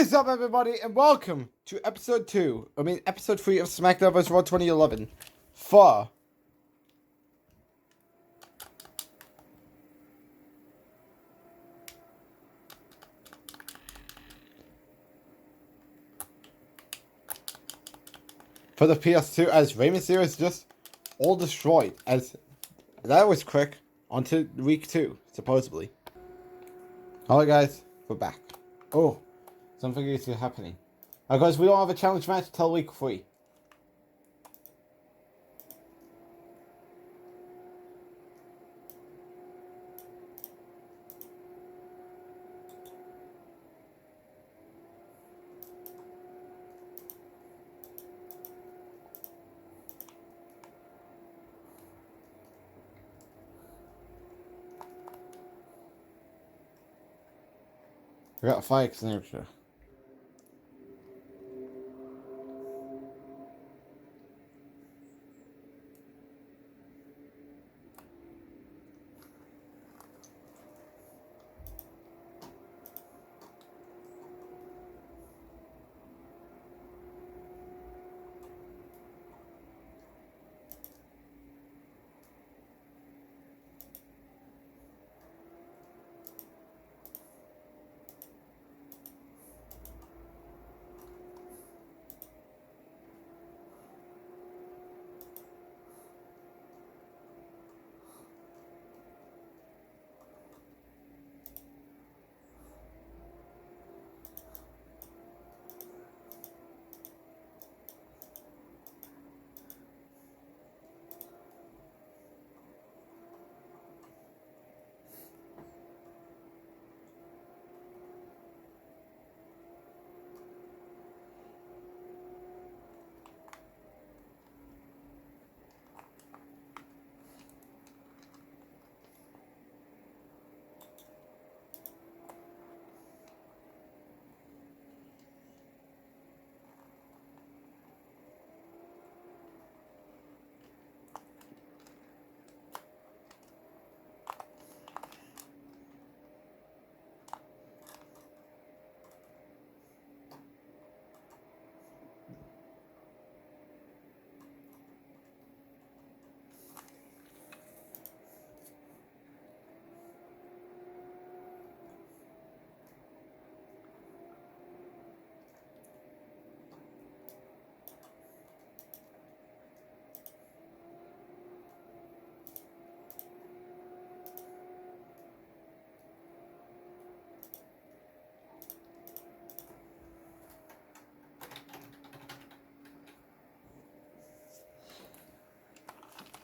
is up, everybody, and welcome to episode 3 of Smackdown vs. Raw 2011 for the PS2, as Rey Mysterio is just all destroyed, as that was quick, onto week 2, supposedly. Alright guys, we're back. Oh, something is happening. Because we don't have a challenge match till week 3. We got a fire extinguisher.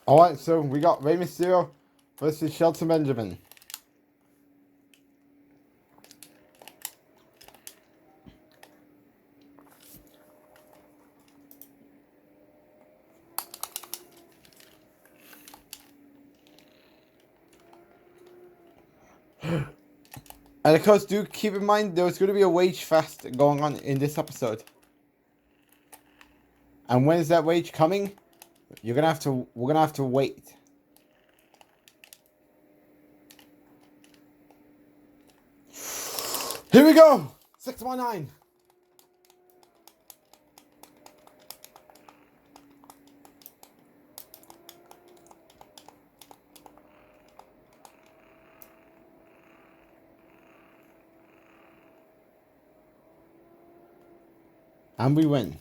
Alright, so we got Rey Mysterio versus Shelton Benjamin. And of course, do keep in mind there's going to be a wage fast going on in this episode. And when is that wage coming? We're gonna have to wait. Here we go! 619. And we win.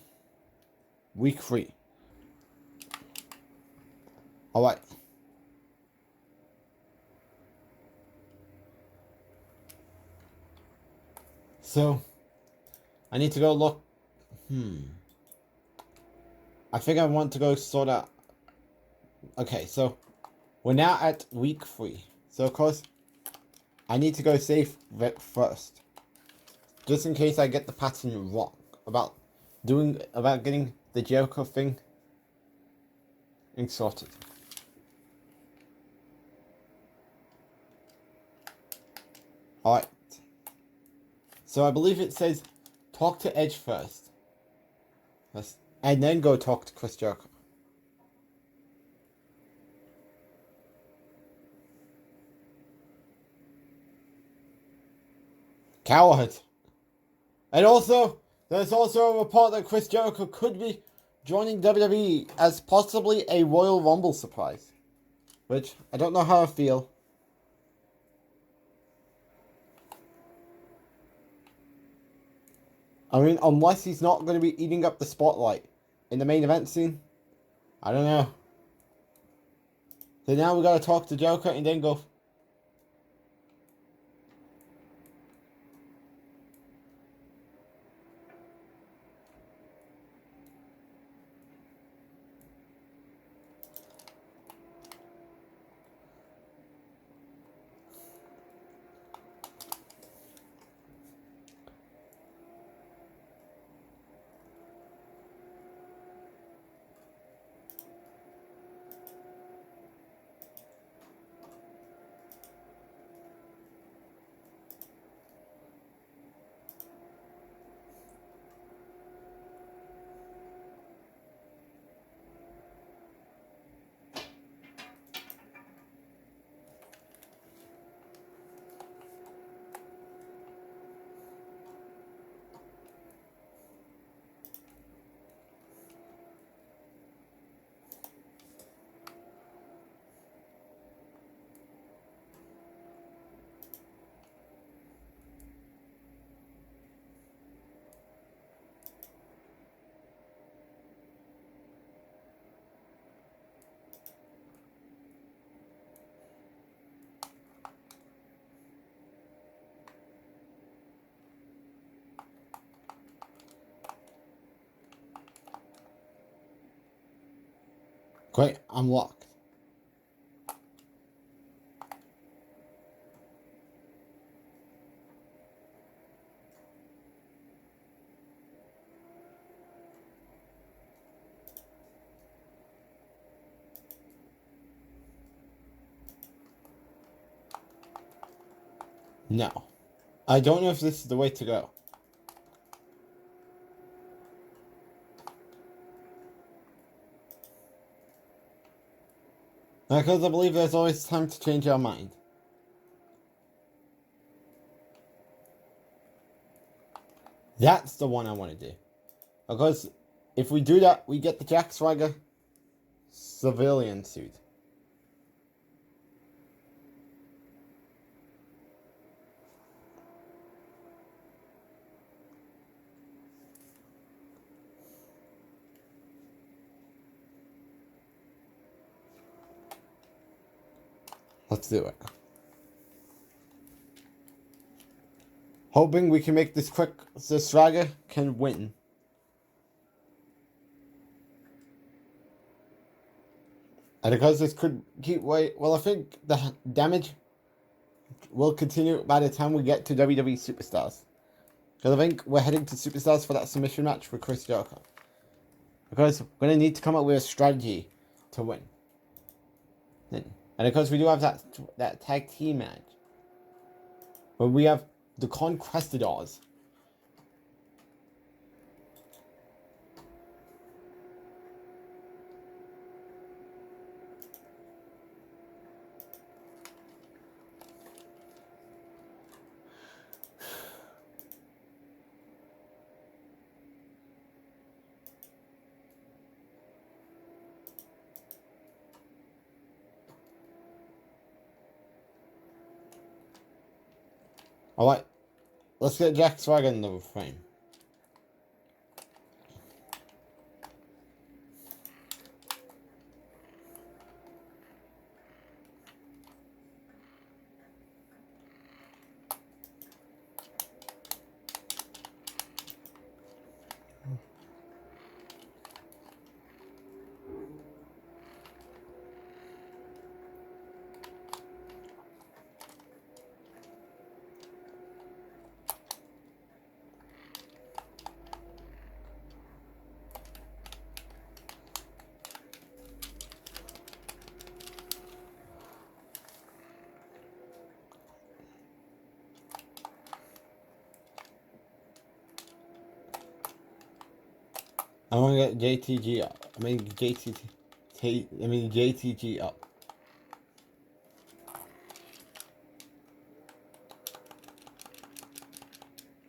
Week 3. Alright. So, I need to go look. I think I want to go sort out. Okay, so we're now at week 3. So, of course, I need to go save first. Just in case I get the pattern wrong about getting the Jericho thing sorted. Alright. So I believe it says talk to Edge first. And then go talk to Chris Jericho. Coward. And also, there's also a report that Chris Jericho could be joining WWE as possibly a Royal Rumble surprise. Which, I don't know how I feel. I mean, unless he's not going to be eating up the spotlight in the main event scene. I don't know. So now we gotta talk to Jericho and then go. Great, I'm locked. No. I don't know if this is the way to go. Because I believe there's always time to change our mind. That's the one I want to do. Because if we do that, we get the Jack Swagger civilian suit. Let's do it. Hoping we can make this quick so Swagger can win. And because this could keep wait, well, I think the damage will continue by the time we get to WWE Superstars. Because I think we're heading to Superstars for that submission match for Chris Jericho. Because we're going to need to come up with a strategy to win. And of course, we do have that tag team match. Where we have the Conquistadors. Alright, let's get Jack Swagger in the frame. I want to get JTG up. JTG up.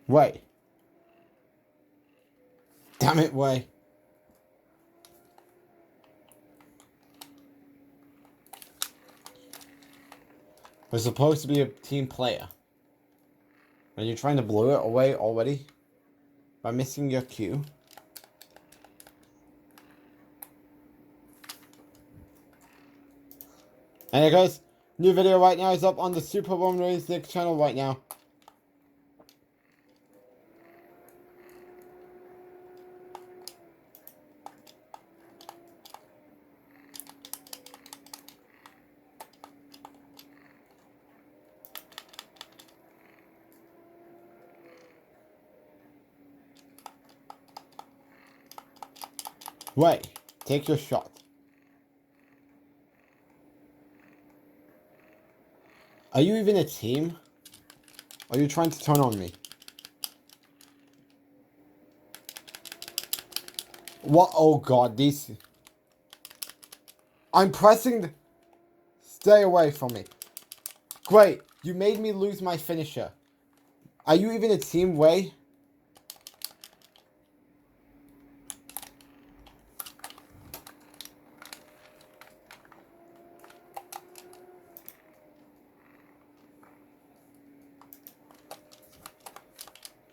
Wait. Damn it, Way. We're supposed to be a team player. Are you trying to blow it away already? By missing your cue? And guys, new video right now is up on the Super Roman Reigns channel right now. Wait, take your shot. Are you even a team? Are you trying to turn on me? What? Oh god, these... I'm pressing the... Stay away from me. Great, you made me lose my finisher. Are you even a team, Way?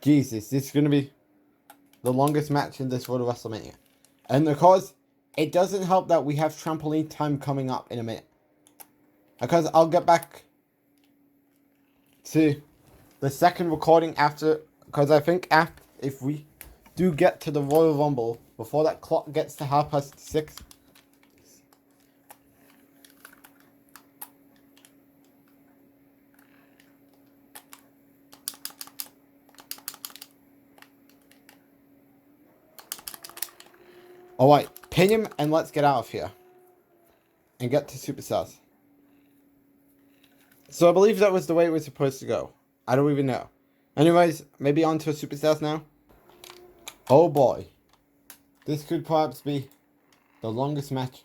Jesus, this is going to be the longest match in this World of Wrestlemania. And because it doesn't help that we have trampoline time coming up in a minute. Because I'll get back to the second recording after. Because I think if we do get to the Royal Rumble before that clock gets to 6:30. Alright, pin him and let's get out of here. And get to Superstars. So I believe that was the way it was supposed to go. I don't even know. Anyways, maybe on to Superstars now. Oh boy. This could perhaps be the longest match.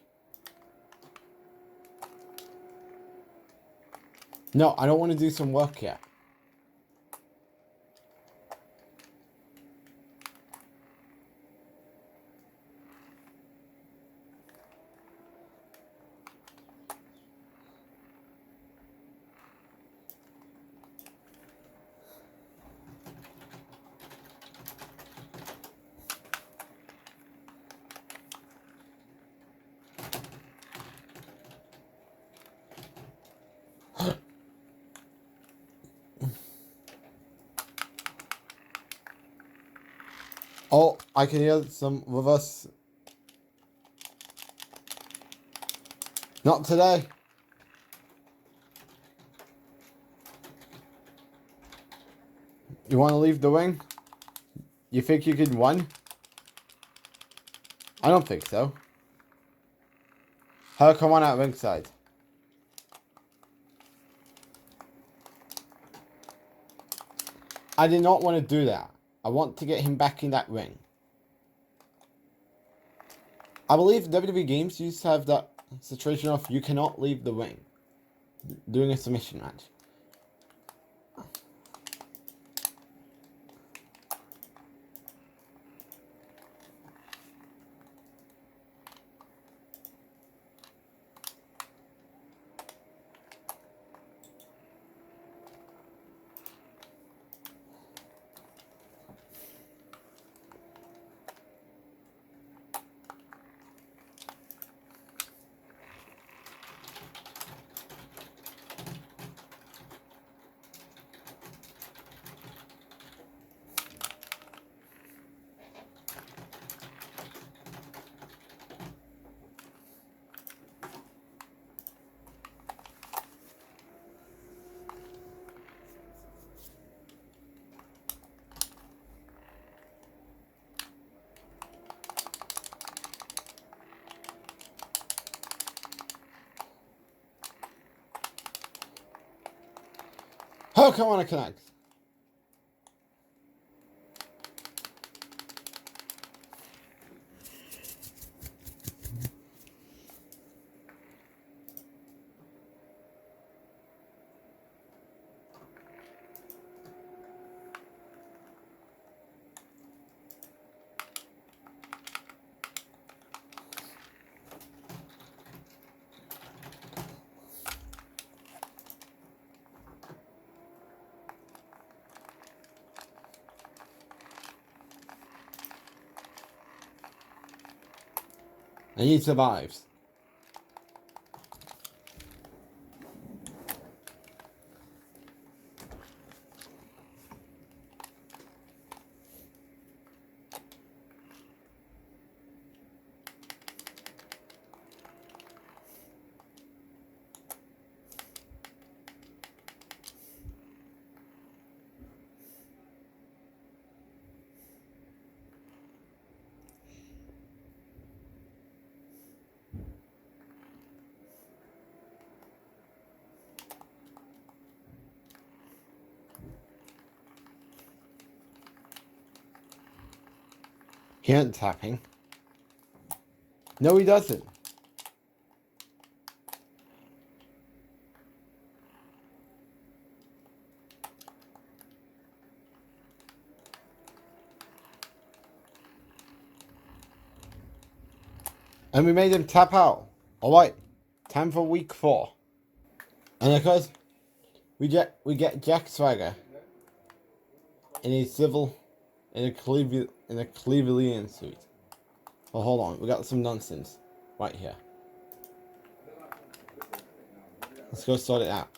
No, I don't want to do some work yet. Oh, I can hear some reverse. Not today. You want to leave the ring? You think you can win? I don't think so. How come on at ringside? I did not want to do that. I want to get him back in that ring. I believe WWE games used to have that situation of you cannot leave the ring during a submission match. How come on to connect? And he survives. He ain't tapping. No, he doesn't. And we made him tap out. Alright. Time for week 4. And of course, we get Jack Swagger in a Cleveland suit. Well, hold on, we got some nonsense right here. Let's go sort it out.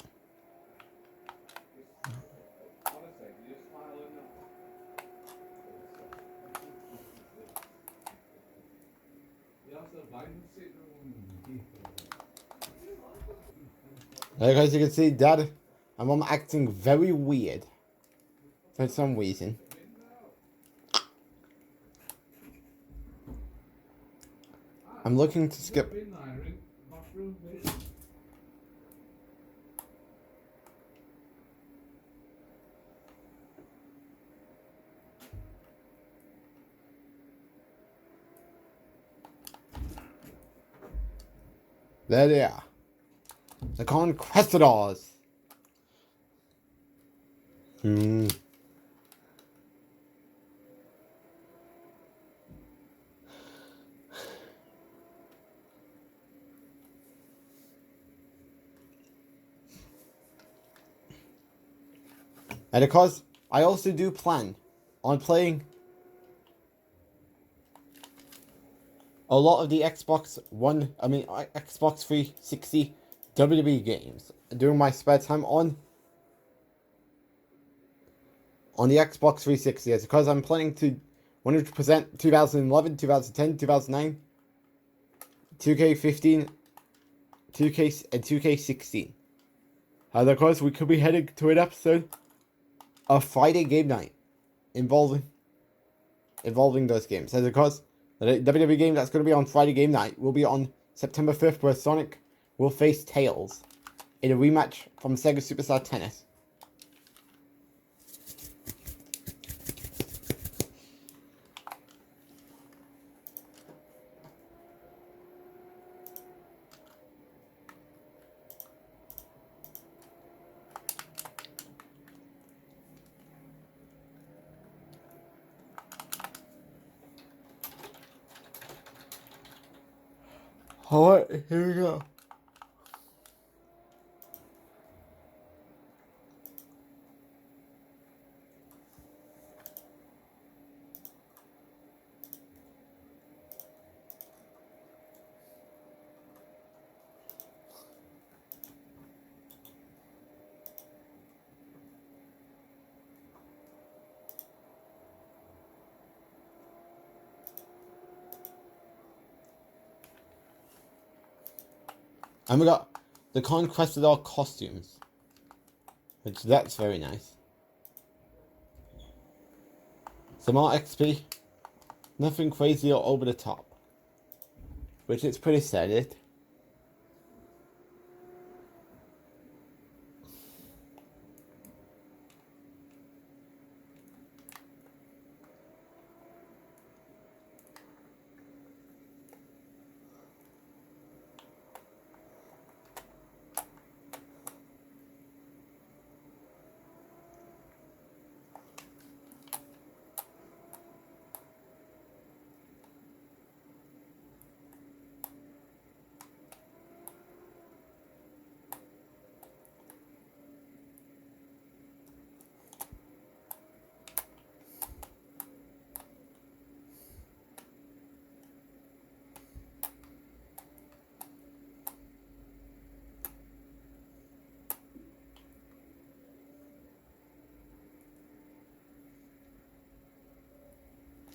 As you can see, Dad and Mom acting very weird for some reason. I'm looking to skip. There they are. The Conquistadors. And of course, I also do plan on playing a lot of the Xbox 360 WWE games during my spare time on the Xbox 360. It's because I'm planning to 100% 2011, 2010, 2009, 2K15, 2K and 2K16. And of course, we could be heading to an episode of Friday Game Night involving those games. And of course, the WWE game that's going to be on Friday Game Night will be on September 5th, where Sonic will face Tails in a rematch from Sega Superstar Tennis. Alright, here we go. And we got the Conquistador costumes, which that's very nice. Some more XP, nothing crazy or over the top, which is pretty standard.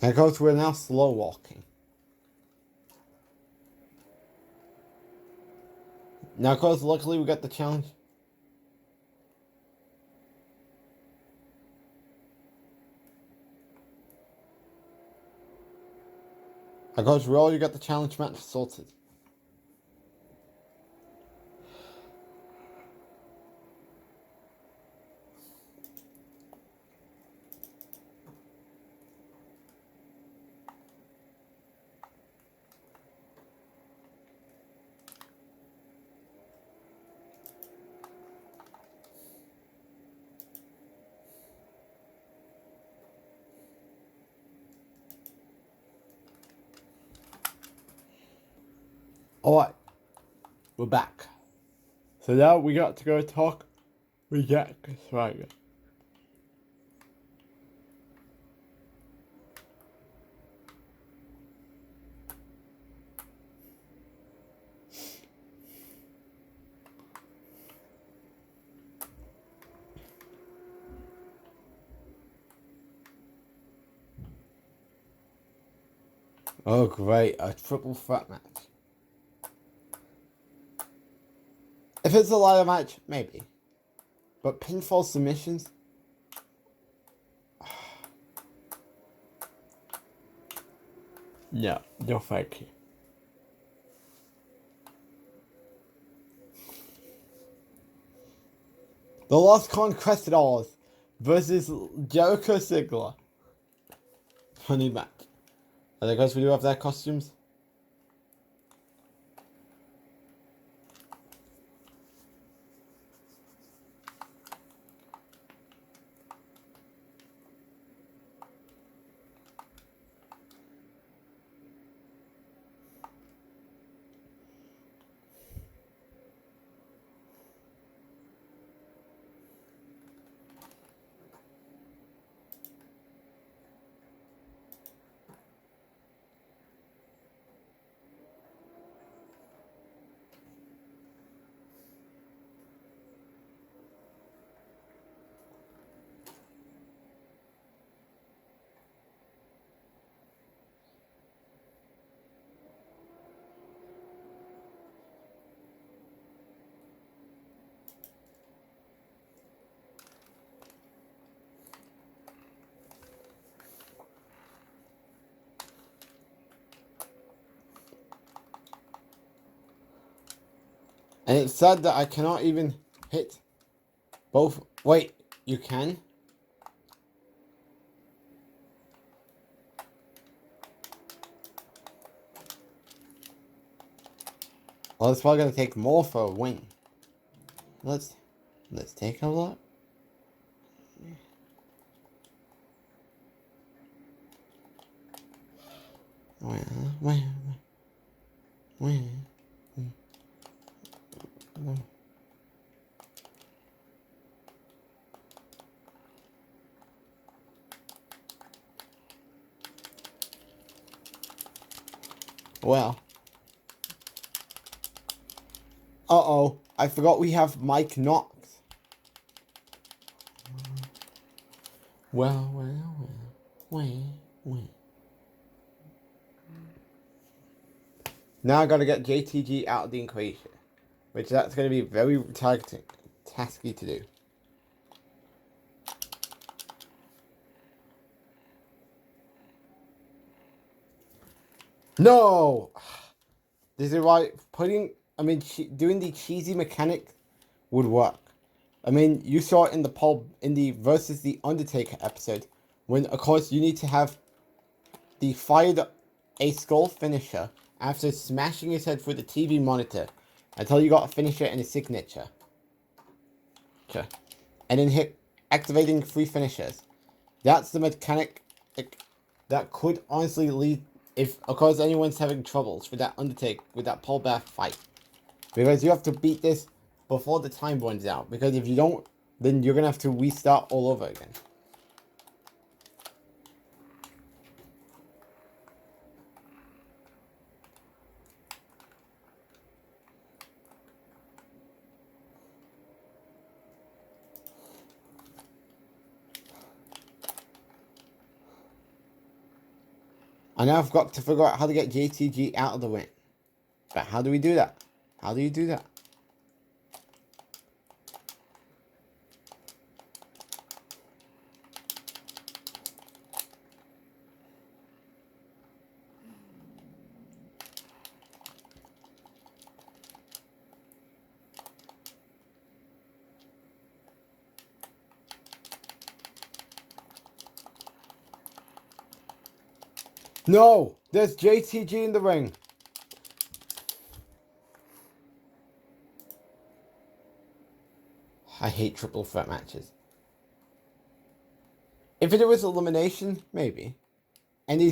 And of course, we're now slow walking. Now, of course, luckily we got the challenge. Of course, we already got the challenge match sorted. Alright, we're back. So now we got to go talk with Jack Swagger. Oh great, a triple threat match. If it's a ladder match, maybe. But pinfall submissions? No, no thank you. The Lost Conquistadors versus Jericho Sigler. Funny match. And of course we do have their costumes. And it's sad that I cannot even hit both. Wait, you can? Well, it's probably gonna take more for a win. Let's take a look. Well. Uh-oh. I forgot we have Mike Knox. Well. Wait. Now I gotta get JTG out of the equation. Which that's gonna be very tasky to do. No! This is why doing the cheesy mechanic would work. I mean, you saw it in the versus the Undertaker episode, when of course you need to have the fired a skull finisher after smashing his head through the TV monitor until you got a finisher and a signature. Okay. And then hit activating 3 finishers. That's the mechanic that could honestly lead, if of course anyone's having troubles with that Paul Bear fight. Because you have to beat this before the time runs out. Because if you don't, then you're gonna have to restart all over again. And now I've got to figure out how to get JTG out of the ring. But how do we do that? How do you do that? No! There's JTG in the ring. I hate triple threat matches. If it was elimination, maybe. And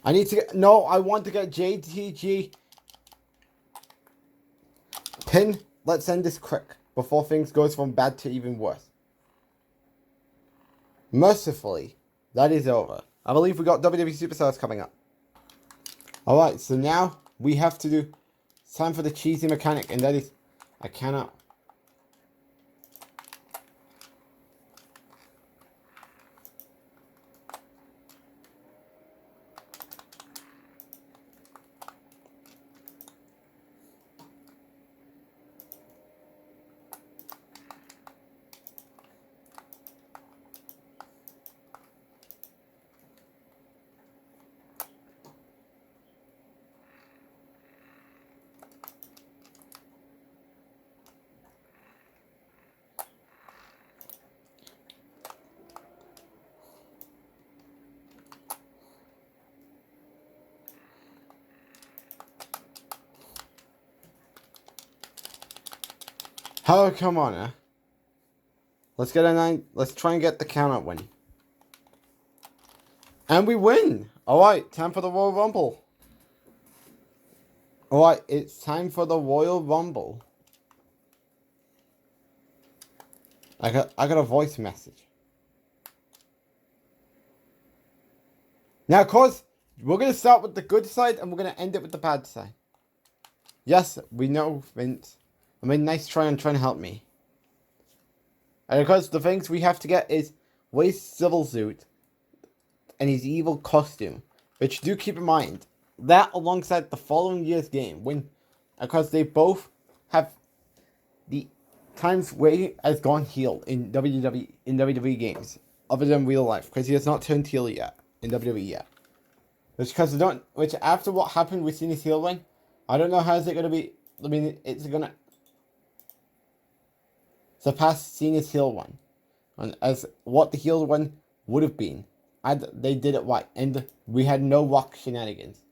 I need to get... No, I want to get JTG. Pin. Let's end this quick. Before things goes from bad to even worse. Mercifully, that is over. I believe we got WWE Superstars coming up. Alright, so now we have to do... It's time for the cheesy mechanic, and that is... I cannot... Oh, come on, Let's get a 9. Let's try and get the count out win. And we win! Alright, time for the Royal Rumble. Alright, it's time for the Royal Rumble. I got a voice message. Now, of course, we're going to start with the good side and we're going to end it with the bad side. Yes, we know, Vince. I mean, nice try on trying to help me. And of course, the things we have to get is Ray's civil suit and his evil costume. Which, do keep in mind, that alongside the following year's game, when, of course, they both have the times Ray has gone heel in WWE games, other than real life, because he has not turned heel yet in WWE yet. Which after what happened with his heel reign, I don't know how is it going to be. I mean, it's going to surpass Cena's heel one, and as what the heel one would have been, and they did it right, and we had no Rock shenanigans.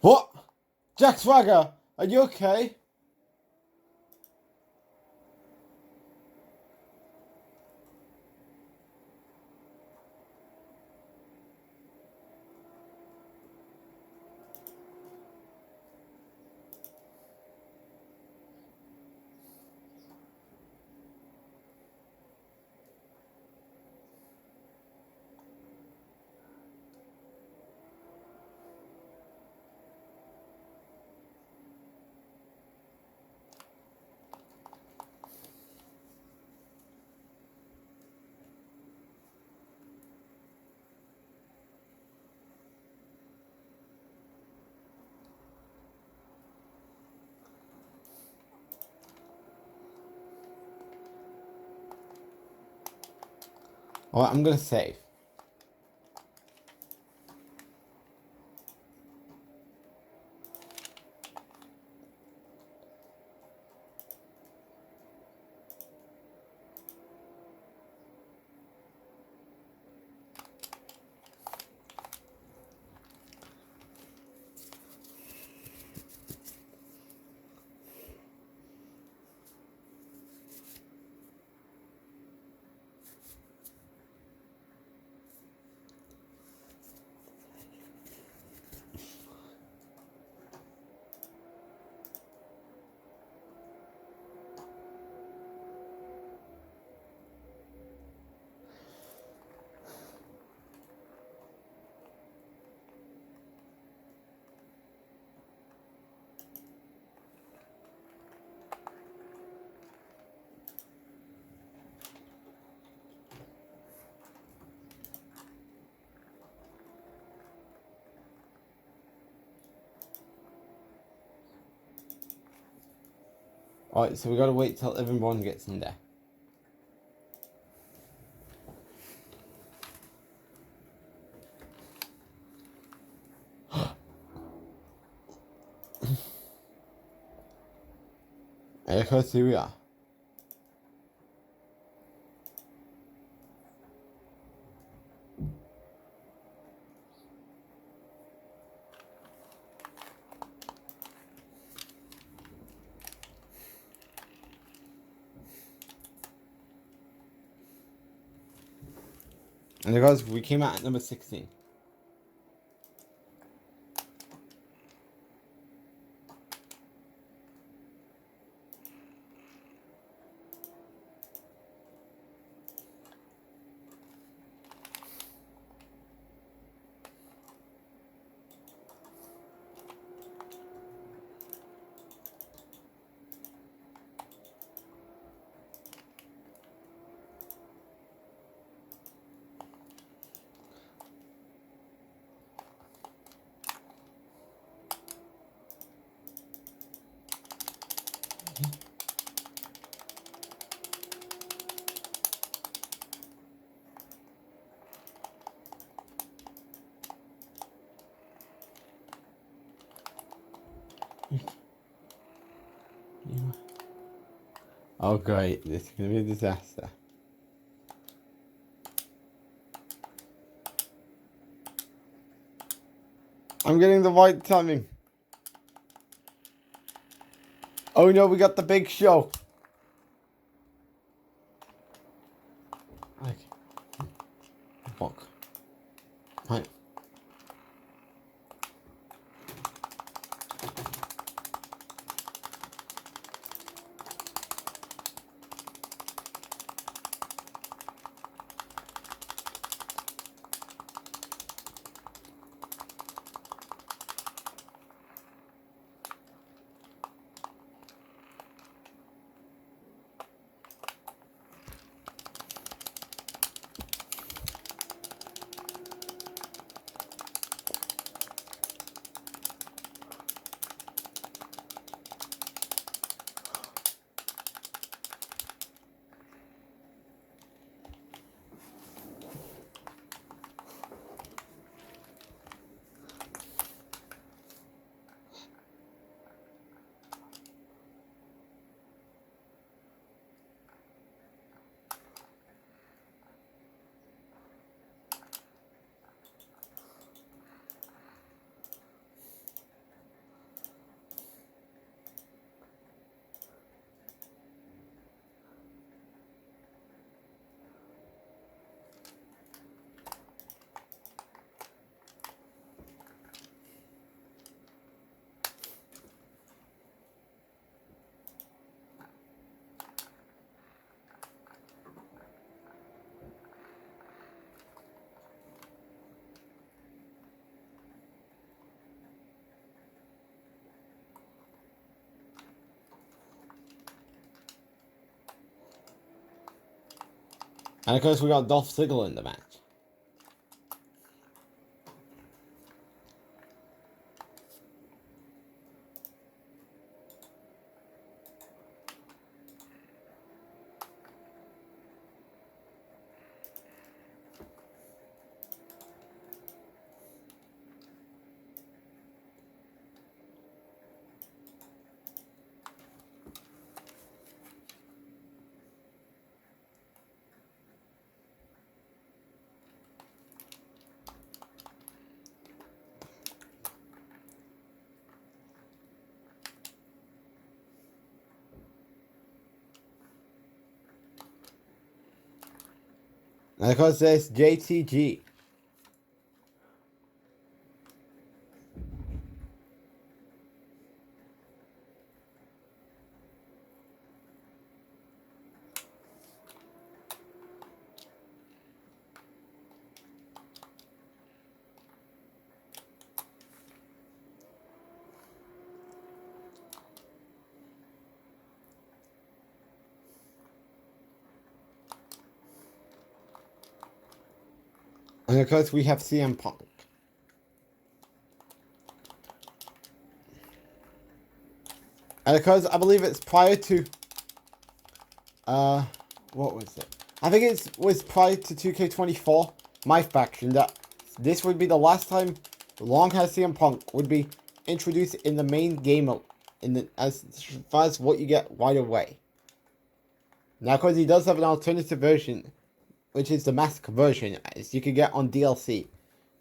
What? Jack Swagger, are you okay? Alright, I'm gonna save. Alright, so we gotta wait till everyone gets in there. And of course, here we are. And of course, we came out at number 16. Oh great, this is gonna be a disaster. I'm getting the right timing. Oh no, we got the big show. Okay. Walk. Right. And of course, we got Dolph Ziggler in the match. And of course, there's JTG. And of course, we have CM Punk. And because I believe it's prior to, what was it? I think it was prior to 2K24, my faction, that this would be the last time long hair CM Punk would be introduced in the main game as far as what you get right away. Now, because he does have an alternative version, which is the mask version, as you can get on DLC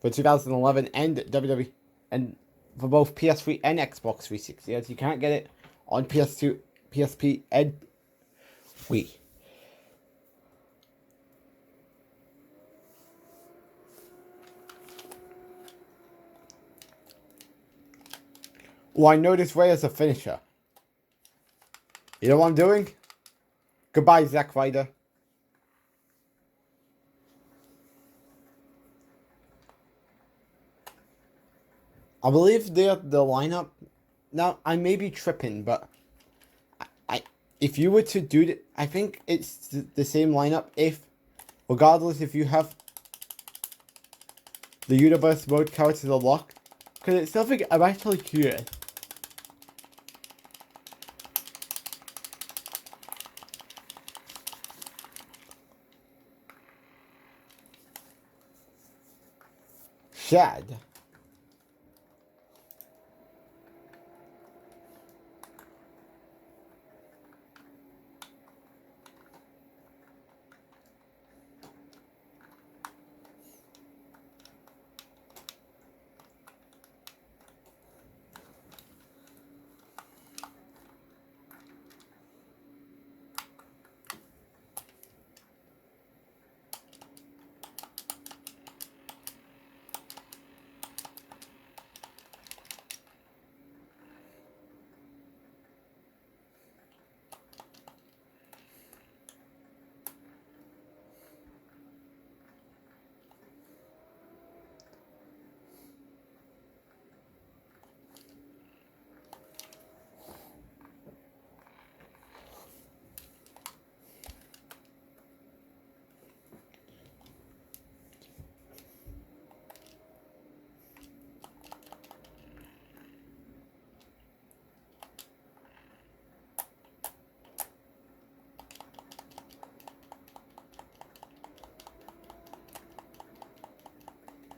for 2011 and WWE, and for both PS3 and Xbox 360, as you can't get it on PS2, PSP, and Wii. Oh, I know this way as a finisher. You know what I'm doing? Goodbye, Zack Ryder. I believe the lineup. Now, I may be tripping, but if you were to do it, I think it's the same lineup. Regardless if you have the universe mode characters unlocked, because it's something I'm actually curious. Shad.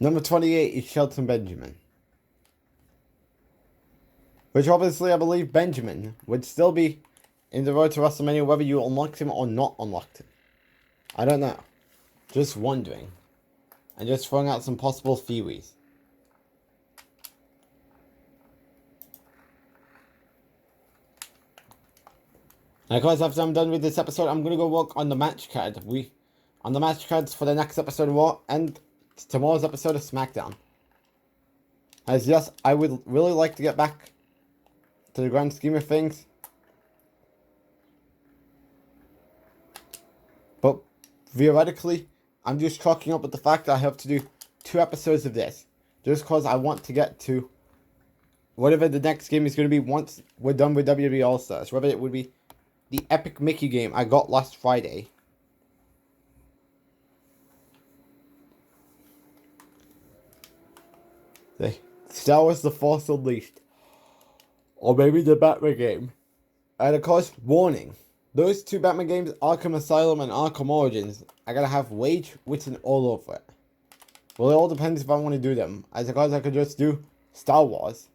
Number 28 is Shelton Benjamin. Which obviously I believe Benjamin would still be in the road to WrestleMania whether you unlocked him or not unlocked him. I don't know. Just wondering. And just throwing out some possible theories. And of course, after I'm done with this episode, I'm going to go work on the match card. On the match cards for the next episode of Raw and tomorrow's episode of Smackdown. As yes, I would really like to get back to the grand scheme of things. But theoretically, I'm just chalking up with the fact that I have to do 2 episodes of this. Just because I want to get to whatever the next game is going to be once we're done with WWE All-Stars. Whether it would be the epic Mickey game I got last Friday. The Star Wars The Force Unleashed. Or maybe the Batman game. And of course, warning. Those 2 Batman games, Arkham Asylum and Arkham Origins, I gotta have Wage written all over it. Well, it all depends if I want to do them. As of course, I could just do Star Wars.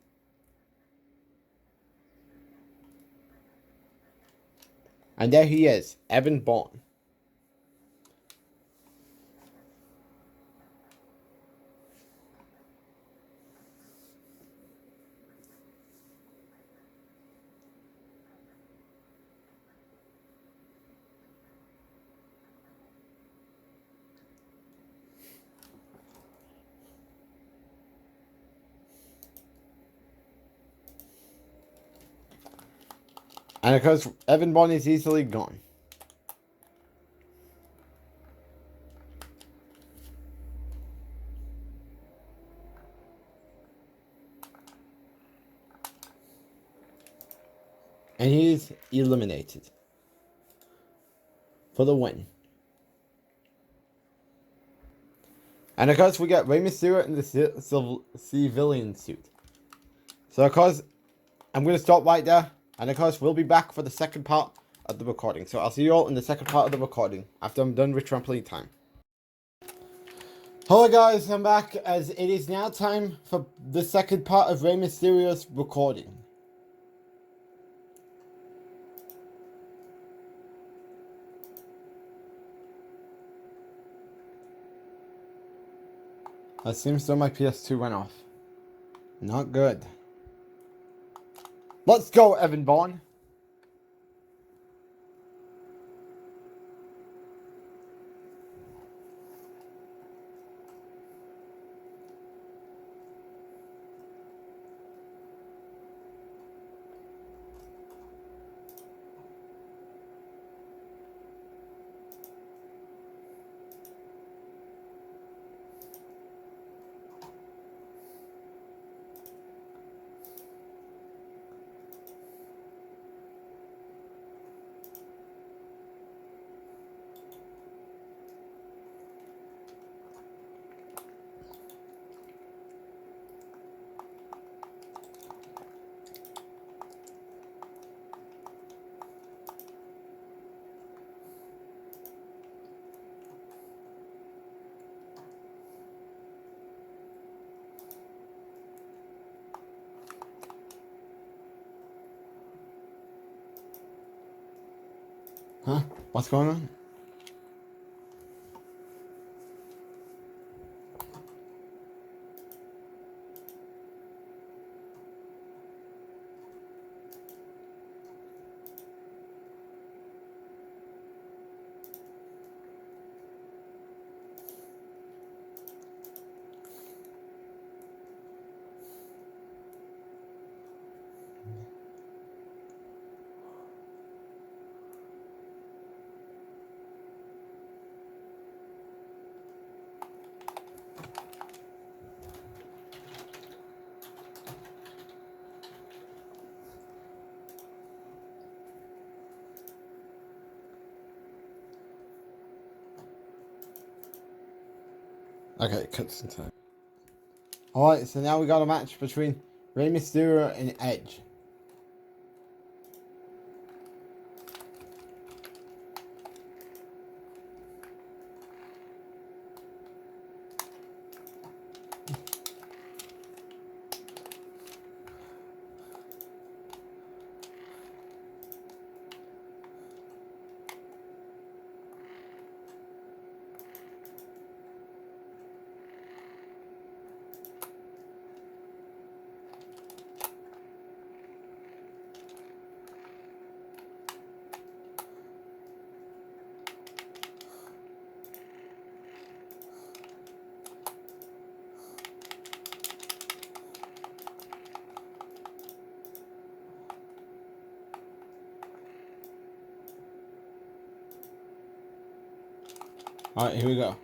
And there he is, Evan Bourne. And of course, Evan Bourne is easily gone. And he's eliminated. For the win. And of course, we got Rey Mysterio in the civilian suit. So of course, I'm going to stop right there. And of course, we'll be back for the second part of the recording. So I'll see you all in the second part of the recording after I'm done with trampoline time. Hello guys, I'm back as it is now time for the second part of Rey Mysterio's recording. It seems though my PS2 went off. Not good. Let's go, Evan Vaughn. Huh? What's going on? Okay, cuts in time. Alright, so now we got a match between Rey Mysterio and Edge. Alright, here we go.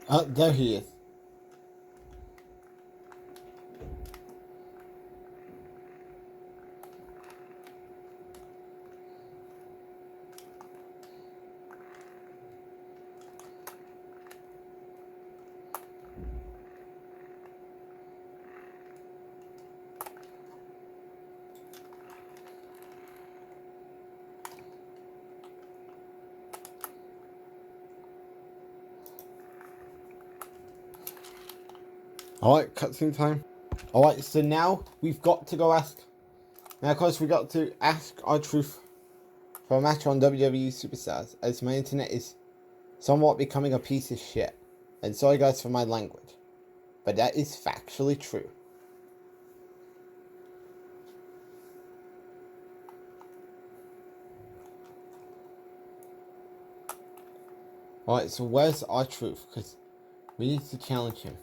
There he is. Alright, cutscene time. Alright, so now we've got to go ask. Now, of course, we got to ask our truth for a match on WWE Superstars, as my internet is somewhat becoming a piece of shit. And sorry, guys, for my language, but that is factually true. Alright, so where's our truth? Because we need to challenge him.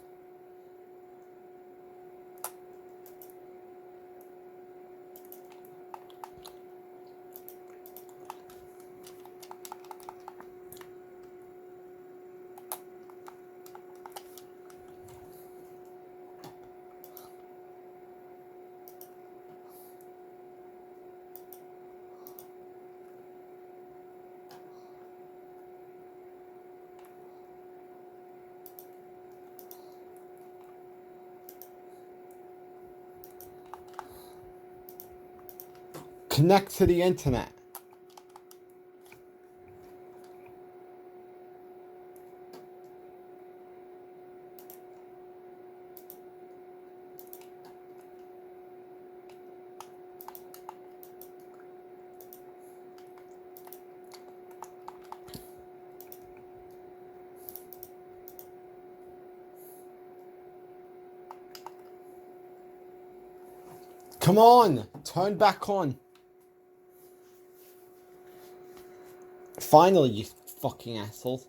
Connect to the internet. Come on! Turn back on. Finally, you fucking assholes.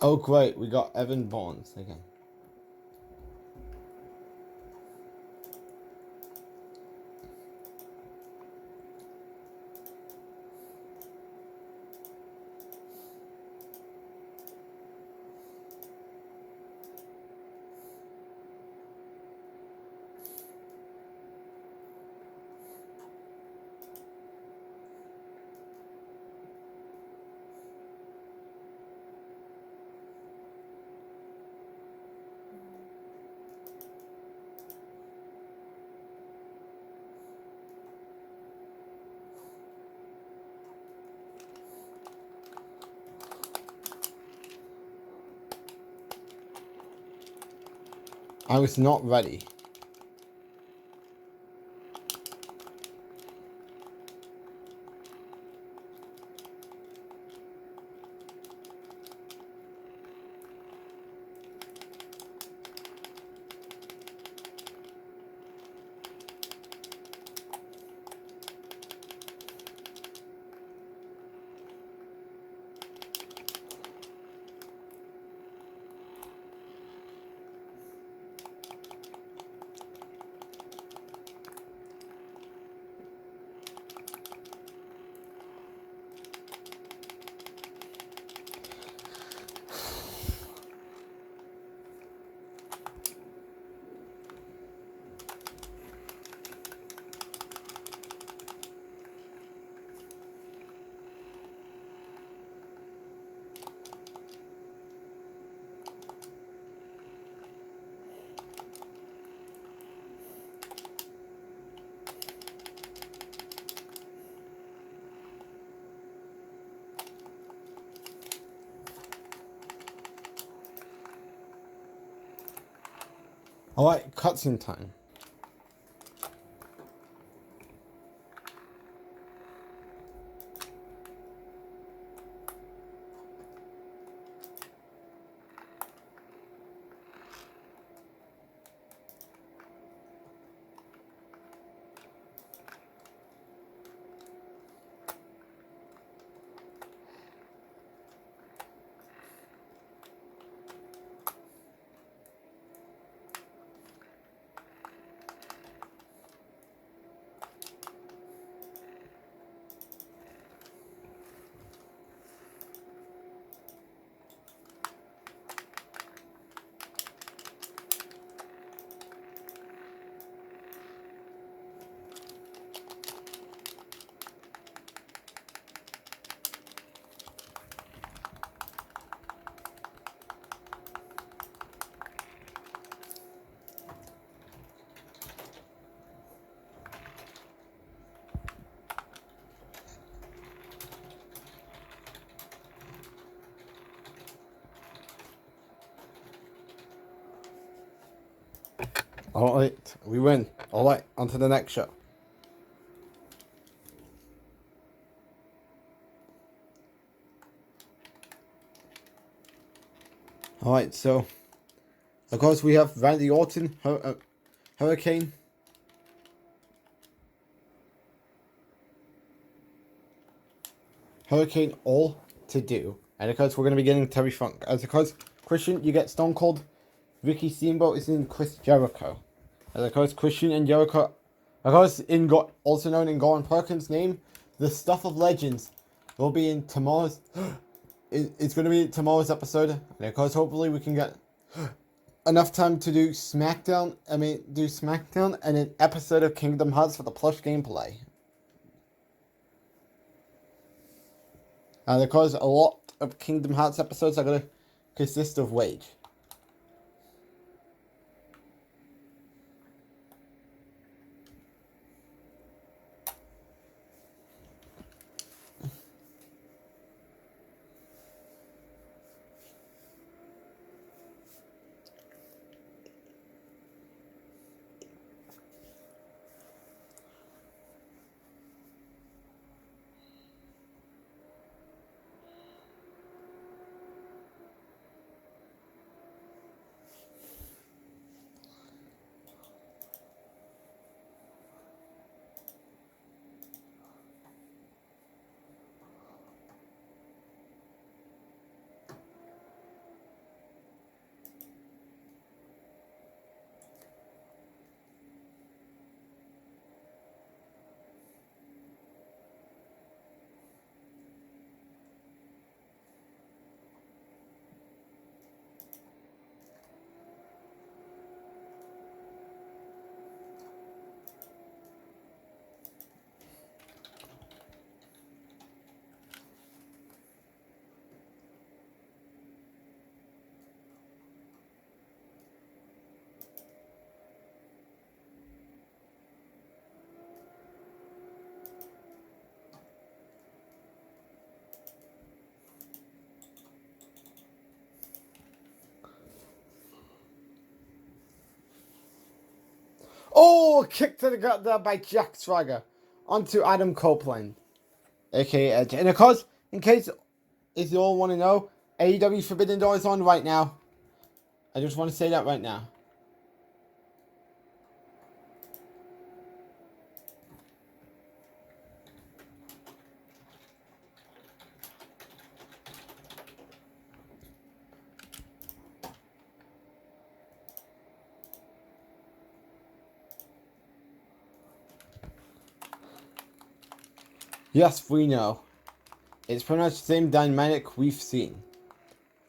Oh great, we got Evan Barnes again. I was not ready. Alright, cutscene time. Alright, we win. Alright, on to the next show. Alright, so of course we have Randy Orton, Hurricane. Hurricane all to do. And of course we're going to be getting Terry Funk. As of course, Christian, you get Stone Cold. Ricky Steamboat is in Chris Jericho. As of course, Christian and Jericho, of course, also known in Gordon Perkins' name, the Stuff of Legends will be in tomorrow's. It's going to be tomorrow's episode. And of course, hopefully we can get enough time to do Smackdown. Do Smackdown and an episode of Kingdom Hearts for the plush gameplay. And of course, a lot of Kingdom Hearts episodes are going to consist of Wage. Oh, kick to the gut there by Jack Swagger onto Adam Copeland, aka Edge. And of course, in case if you all want to know, AEW Forbidden Door is on right now. I just want to say that right now. Yes, we know. It's pretty much the same dynamic we've seen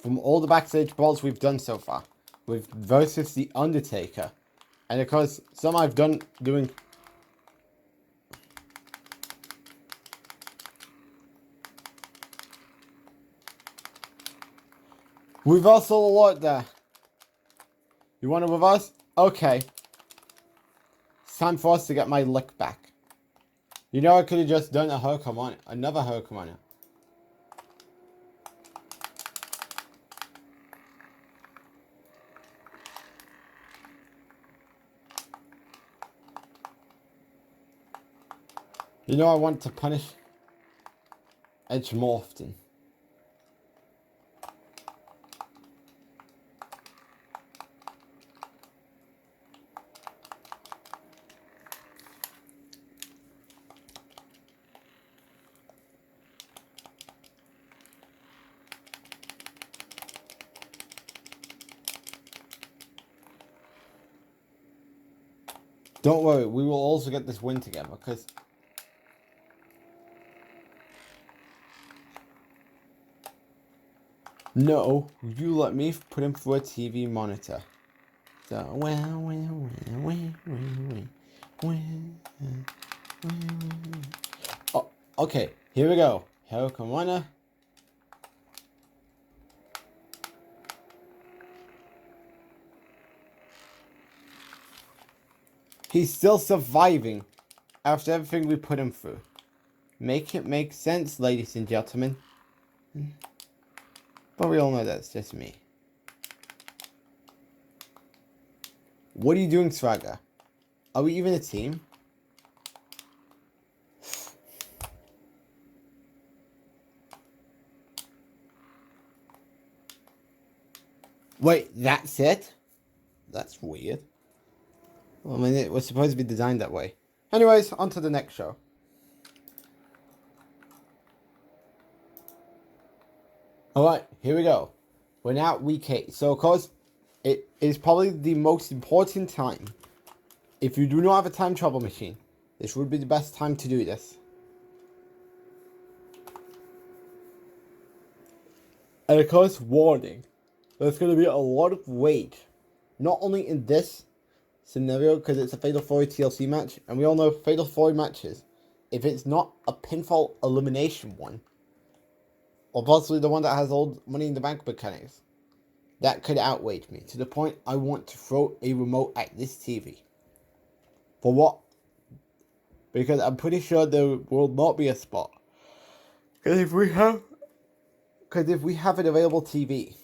from all the backstage brawls we've done so far, with versus The Undertaker. And of course, some I've done doing. Reversal alert there. You want to reverse? Okay. It's time for us to get my lick back. You know, I could have just done a Hurricane, another Hurricane. You know I want to punish Edge more often. Don't worry, we will also get this win together, because... No, you let me put him through a TV monitor. So, oh, okay, here we go. Hurricane Runner. He's still surviving after everything we put him through. Make it make sense, ladies and gentlemen. But we all know that's just me. What are you doing, Swagger? Are we even a team? Wait, that's it? That's weird. I mean, it was supposed to be designed that way. Anyways, on to the next show. Alright, here we go. We're now at week 8. So, of course, it is probably the most important time. If you do not have a time travel machine, this would be the best time to do this. And of course, warning. There's going to be a lot of weight. Not only in this scenario, because it's a Fatal 4 TLC match, and we all know Fatal 4 matches, if it's not a pinfall elimination one, or possibly the one that has old Money in the Bank mechanics, that could outweigh me to the point I want to throw a remote at this TV. For what? Because I'm pretty sure there will not be a spot. Because if we have an available TV,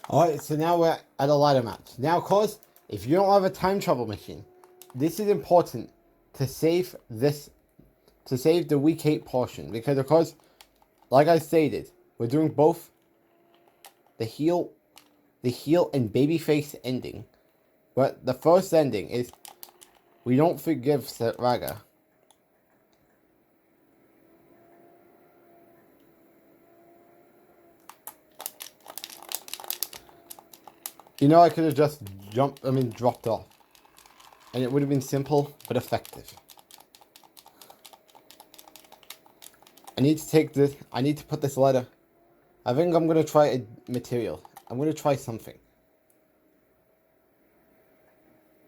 alright, so now we're at a ladder match. Now, of course, if you don't have a time travel machine, this is important to save the week 8 portion, because of course, like I stated, we're doing both the heel and babyface ending. But the first ending is we don't forgive Raga. You know, I could have just dropped off. And it would have been simple, but effective. I need to put this letter. I think I'm going to try a material. I'm going to try something.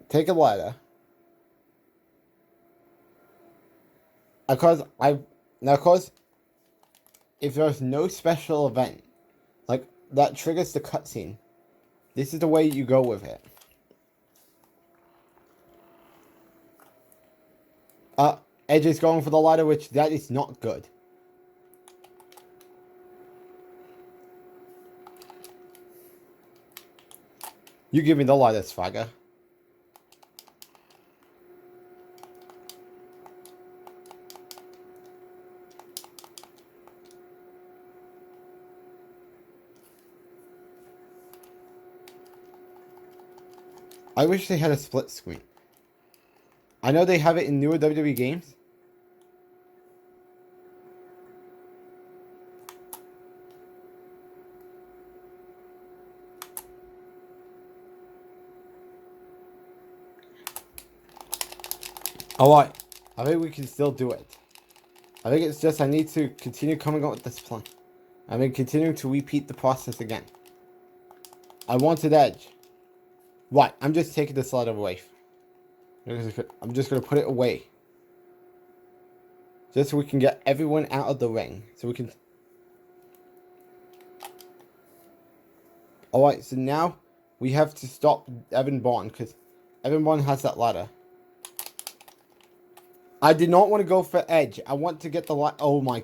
Take a letter. Of course, if there's no special event, like, that triggers the cutscene, this is the way you go with it. Edge is going for the ladder, which that is not good. You give me the ladder, Swagger. I wish they had a split screen. I know they have it in newer WWE games. Alright, I think we can still do it. I think it's just I need to continue coming up with this plan. I mean, continuing to repeat the process again. I wanted Edge. Right, I'm just taking this ladder away. I'm just going to put it away. Just so we can get everyone out of the ring. So we can... Alright, so now we have to stop Evan Bourne, because Evan Bourne has that ladder. I did not want to go for Edge. I want to get the ladder. Oh my...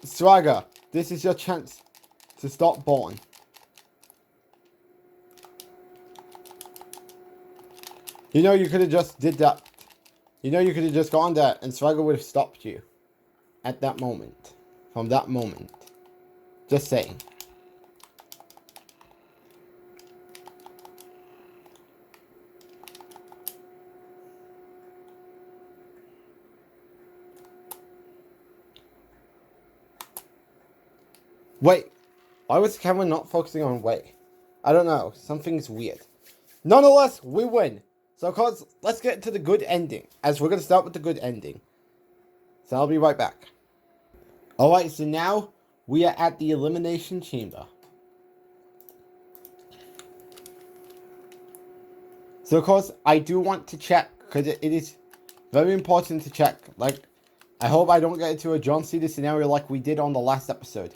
Swagger, this is your chance to stop Bourne. You know, you could have just did that. You know, you could have just gone there and Swagger would have stopped you. At that moment. From that moment. Just saying. Wait. Why was the camera not focusing on Wait? I don't know. Something's weird. Nonetheless, we win. So, of course, let's get to the good ending. As we're going to start with the good ending. So, I'll be right back. Alright, so now we are at the Elimination Chamber. So, of course, I do want to check. Because it is very important to check. Like, I hope I don't get into a John Cena scenario like we did on the last episode.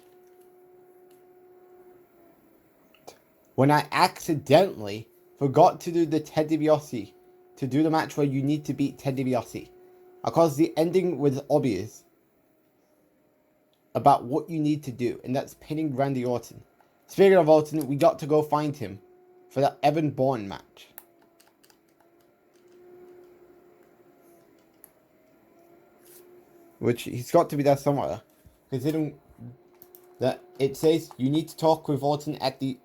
When I accidentally forgot to do the Ted DiBiase, to do the match where you need to beat Ted DiBiase. Of course, the ending was obvious about what you need to do, and that's pinning Randy Orton. Speaking of Orton, we got to go find him for that Evan Bourne match. Which, he's got to be there somewhere, considering that it says you need to talk with Orton at the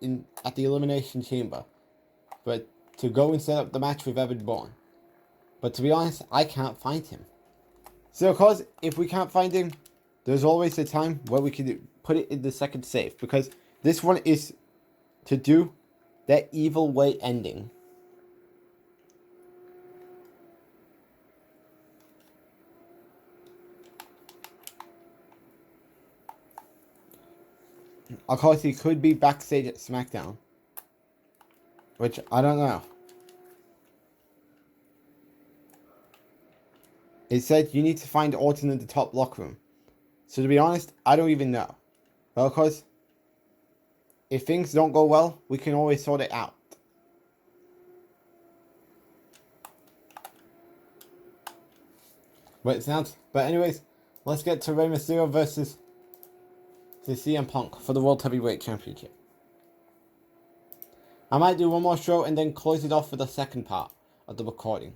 Elimination Chamber. But to go and set up the match with Evan Bourne. But to be honest, I can't find him. So of course, if we can't find him, there's always a time where we can put it in the second save. Because this one is to do that evil way ending. Of course, he could be backstage at Smackdown. Which, I don't know. It said you need to find Orton in the top locker room. So to be honest, I don't even know. Well, of course, if things don't go well, we can always sort it out. But anyways, let's get to Rey Mysterio versus CM Punk for the World Heavyweight Championship. I might do one more show and then close it off for the second part of the recording.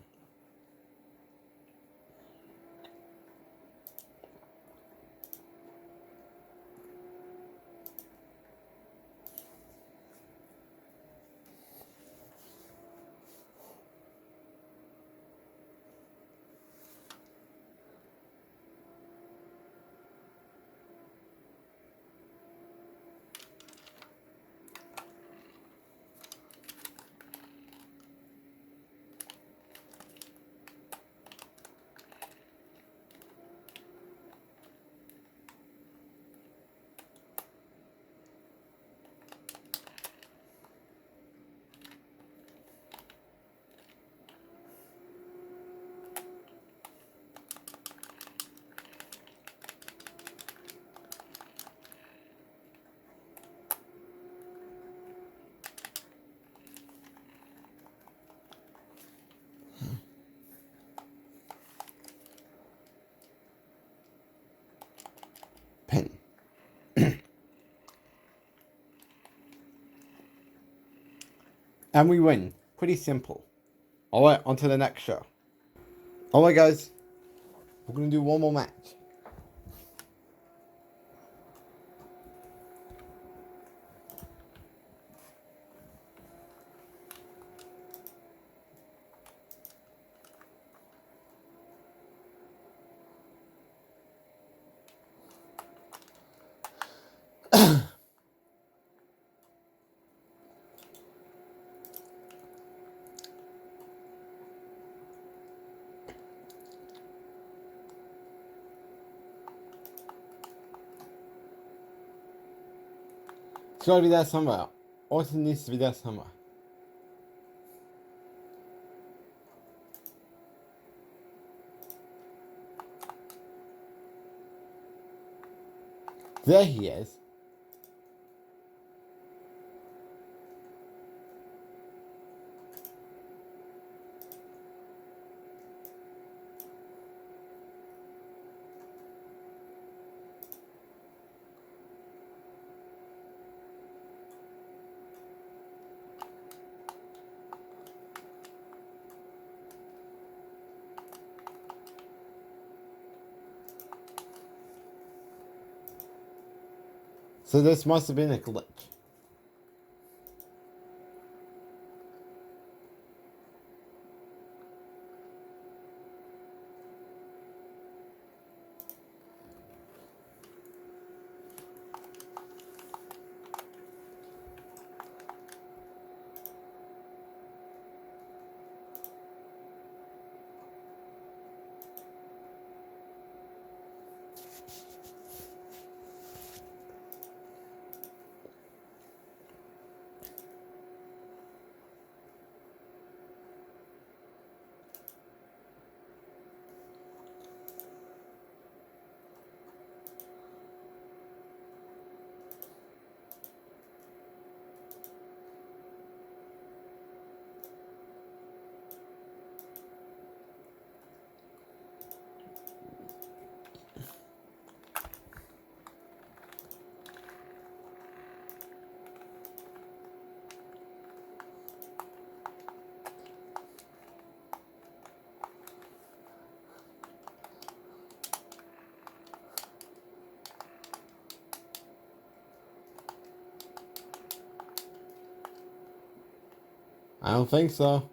And we win. Pretty simple. Alright, on to the next show. Alright guys, we're gonna do one more match. It's gotta be there somewhere. Orton needs to be there somewhere. There he is. So this must have been a glitch. I don't think so.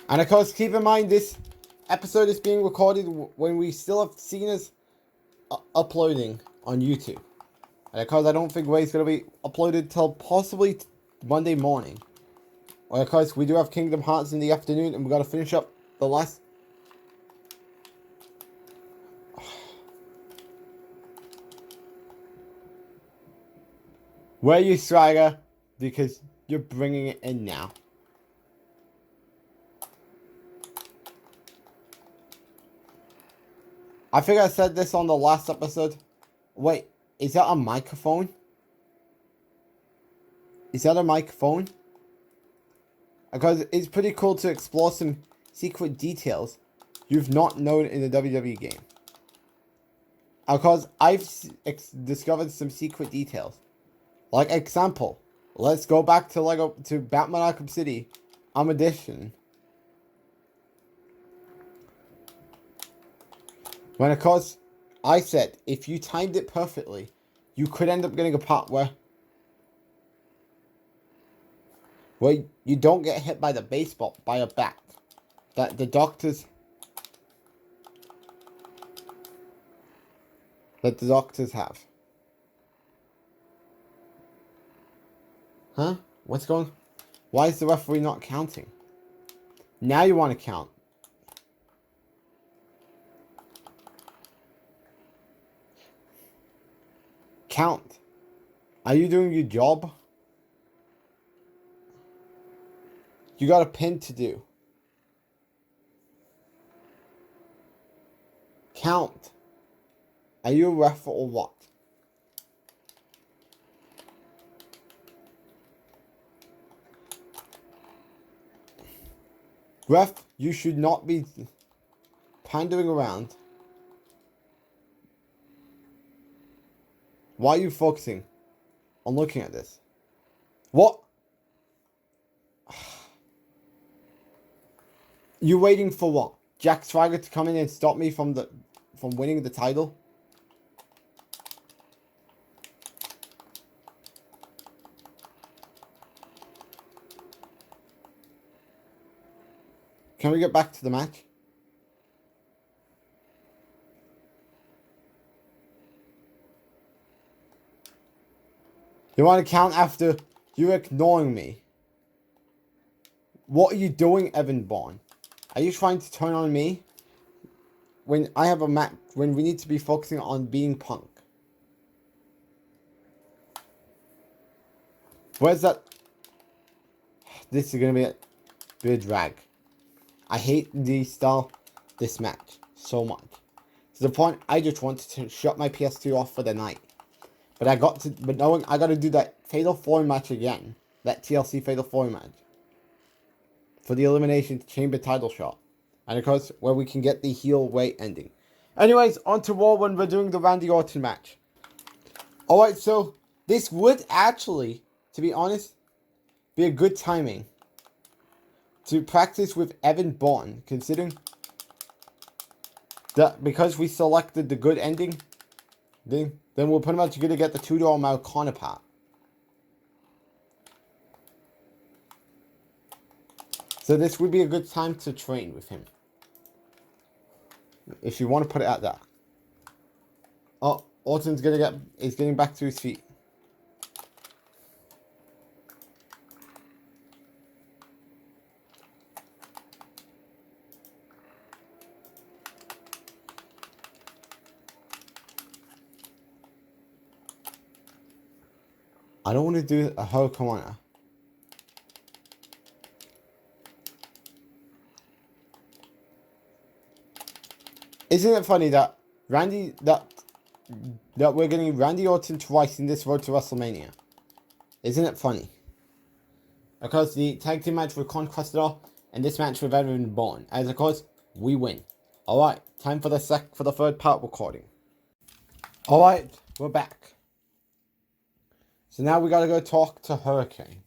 And of course, keep in mind this episode is being recorded when we still have Cena's uploading on YouTube. And of course, I don't think Ray's going to be uploaded till possibly Monday morning. And of course, we do have Kingdom Hearts in the afternoon, and we got to finish up the last... Where are you, Strider? Because you're bringing it in now. I think I said this on the last episode. Wait, is that a microphone? Is that a microphone? Because it's pretty cool to explore some secret details you've not known in the WWE game. Because I've discovered some secret details. Like example, let's go back to Batman Arkham City, Edition. When of course, I said if you timed it perfectly, you could end up getting a part where you don't get hit by the baseball by a bat. That the doctors have. Huh? What's going? Why is the referee not counting? Now you want to count. Count. Are you doing your job? You got a pin to do. Count. Are you a ref or what? Ref, you should not be pandering around. Why are you focusing on looking at this? What? You waiting for what? Jack Swagger to come in and stop me from winning the title? Can we get back to the match? You want to count after you ignoring me? What are you doing, Evan Bourne? Are you trying to turn on me? When I have a match, when we need to be focusing on being Punk. Where's that? This is going to be a drag. I hate this match so much. To the point I just wanted to shut my PS2 off for the night. But knowing I got to do that Fatal 4 match again. That TLC Fatal 4 match. For the Elimination Chamber title shot. And of course, where we can get the heel way ending. Anyways, on to Raw when we're doing the Randy Orton match. Alright, so this would actually, to be honest, be a good timing to practice with Evan Bourne, considering that because we selected the good ending, then we're pretty much going to get the $2 mile counterpart. So this would be a good time to train with him. If you want to put it out there. Oh, Orton's he's getting back to his feet. I don't want to do a Hurricanrana. Isn't it funny that we're getting Randy Orton twice in this road to WrestleMania? Isn't it funny? Of course, the tag team match with Conquistador and this match with Evan Bourne. As of course, we win. Alright, time for the third part recording. Alright, we're back. So now we gotta go talk to Hurricane.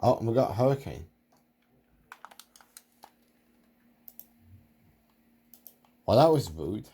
Oh, and we got Hurricane. Well, that was rude.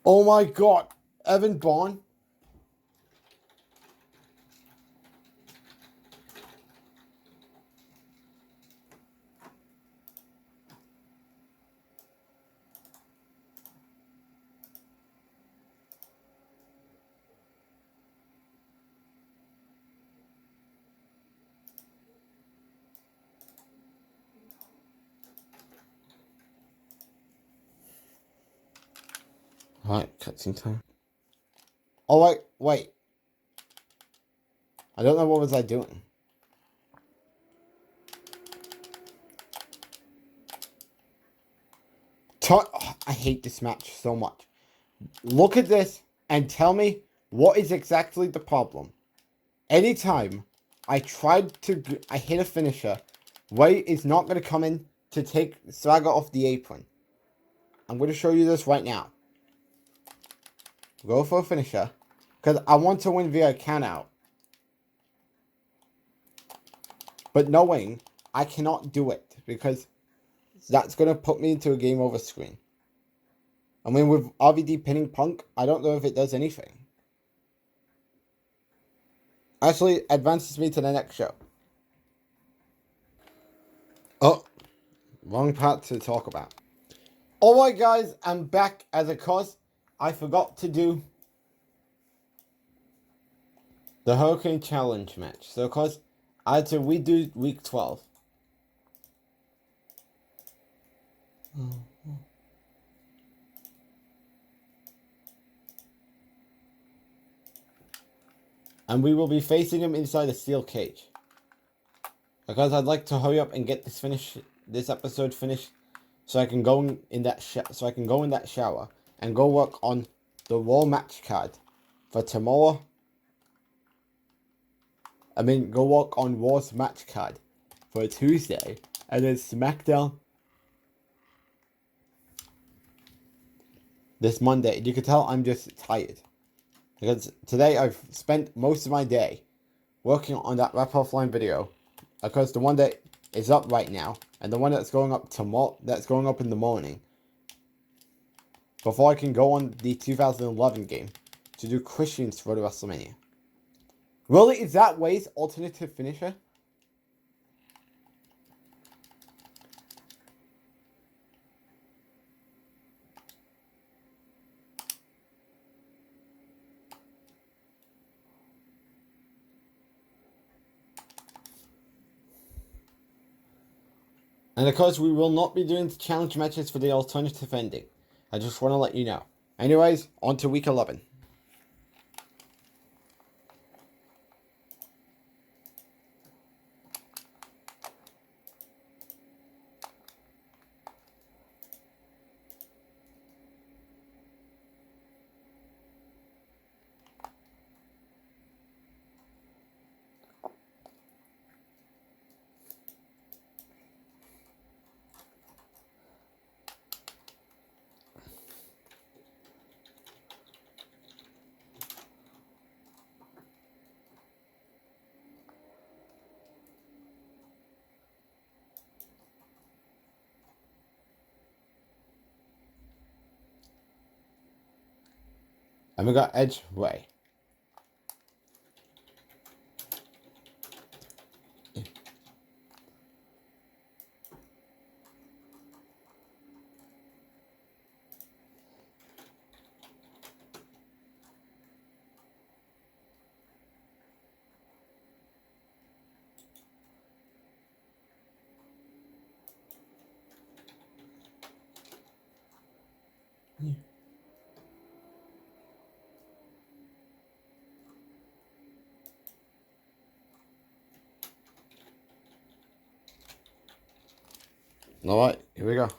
Oh my god. Evan Bourne. Alright, cutscene time. Oh wait. I don't know what was I doing. I hate this match so much. Look at this and tell me what is exactly the problem. Anytime I hit a finisher, Ray is not going to come in to take Swagger off the apron. I'm going to show you this right now. Go for a finisher, because I want to win via countout. But knowing I cannot do it, because that's going to put me into a game over screen. I mean, with RVD pinning Punk, I don't know if it does anything. Actually, advances me to the next show. Oh, wrong part to talk about. Alright guys, I'm back. As of course, I forgot to do the Hurricane Challenge match. So of course, I had to redo week 12. And we will be facing him inside a steel cage. Because I'd like to hurry up and get this episode finished, so I can go in that shower and go work on the Raw match card for tomorrow. Go work on Raw's match card for Tuesday, and then Smackdown this Monday. You can tell I'm just tired, because today I've spent most of my day working on that Rap Offline video. Of course, the one that is up right now, and the one that's going up tomorrow, that's going up in the morning, before I can go on the 2011 game to do Christians for the Wrestlemania. Really, is that Way's alternative finisher? And of course, we will not be doing the challenge matches for the alternative ending. I just want to let you know. Anyways, on to week 11. And we got Edge Way. Alright, here we go.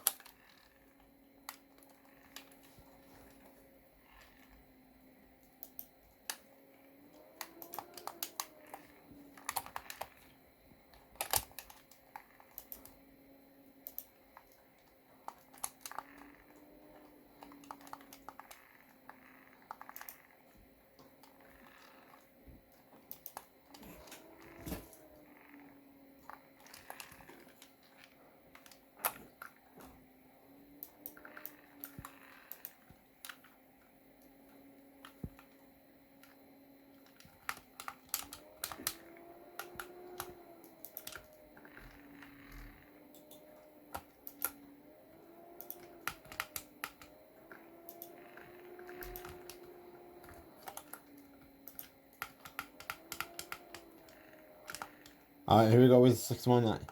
Alright, here we go with 619.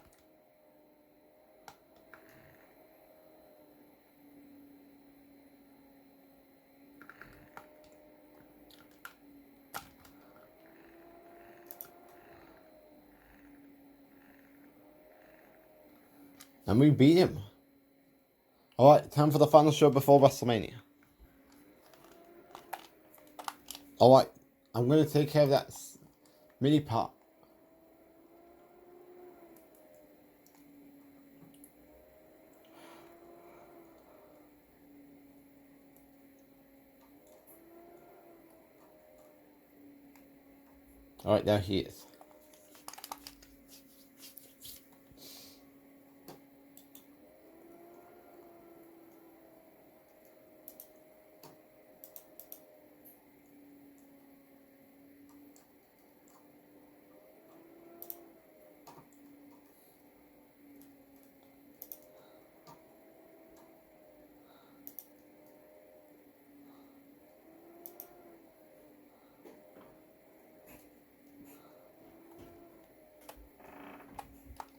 And we beat him. Alright, time for the final show before WrestleMania. Alright, I'm going to take care of that mini part. Alright, there he is.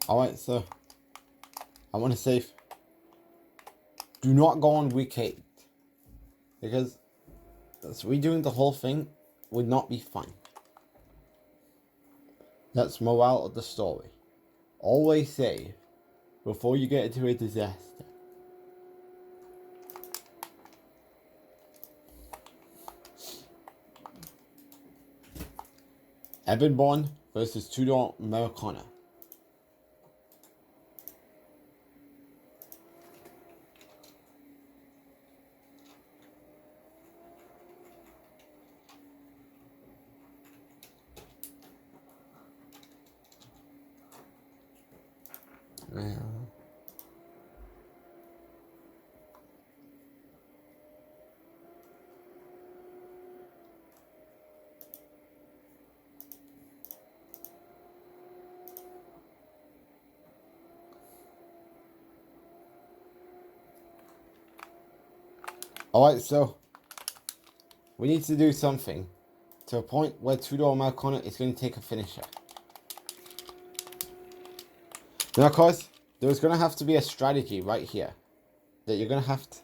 Alright, so I want to say, do not go on week 8. Because redoing the whole thing would not be fun. That's morale of the story. Always save before you get into a disaster. Evan versus Tudor Americana. Alright, so we need to do something to a point where Tudor Americana is going to take a finisher. Now, of course, there's going to have to be a strategy right here that you're going to have to.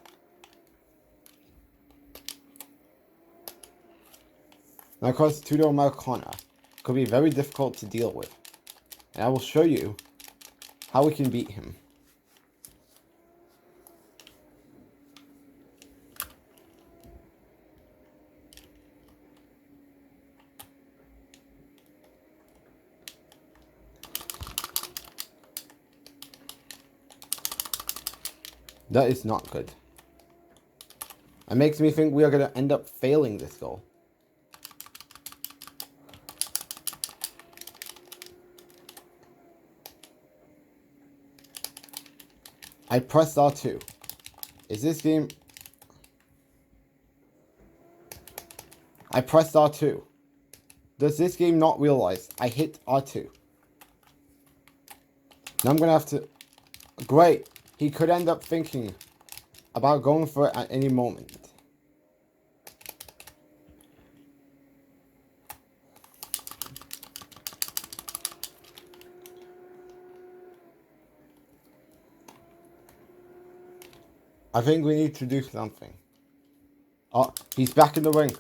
Now, of course, Tudor Americana could be very difficult to deal with. And I will show you how we can beat him. That is not good. It makes me think we are going to end up failing this goal. I pressed R2. Is this game... I pressed R2. Does this game not realize I hit R2? Now I'm going to have to... Great. He could end up thinking about going for it at any moment. I think we need to do something. Oh, he's back in the ring.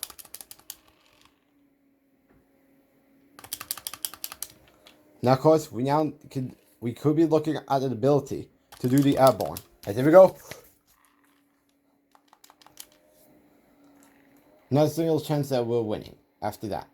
Now, of course, we could be looking at an ability to do the airborne. And here we go. Not a single chance that we're winning after that.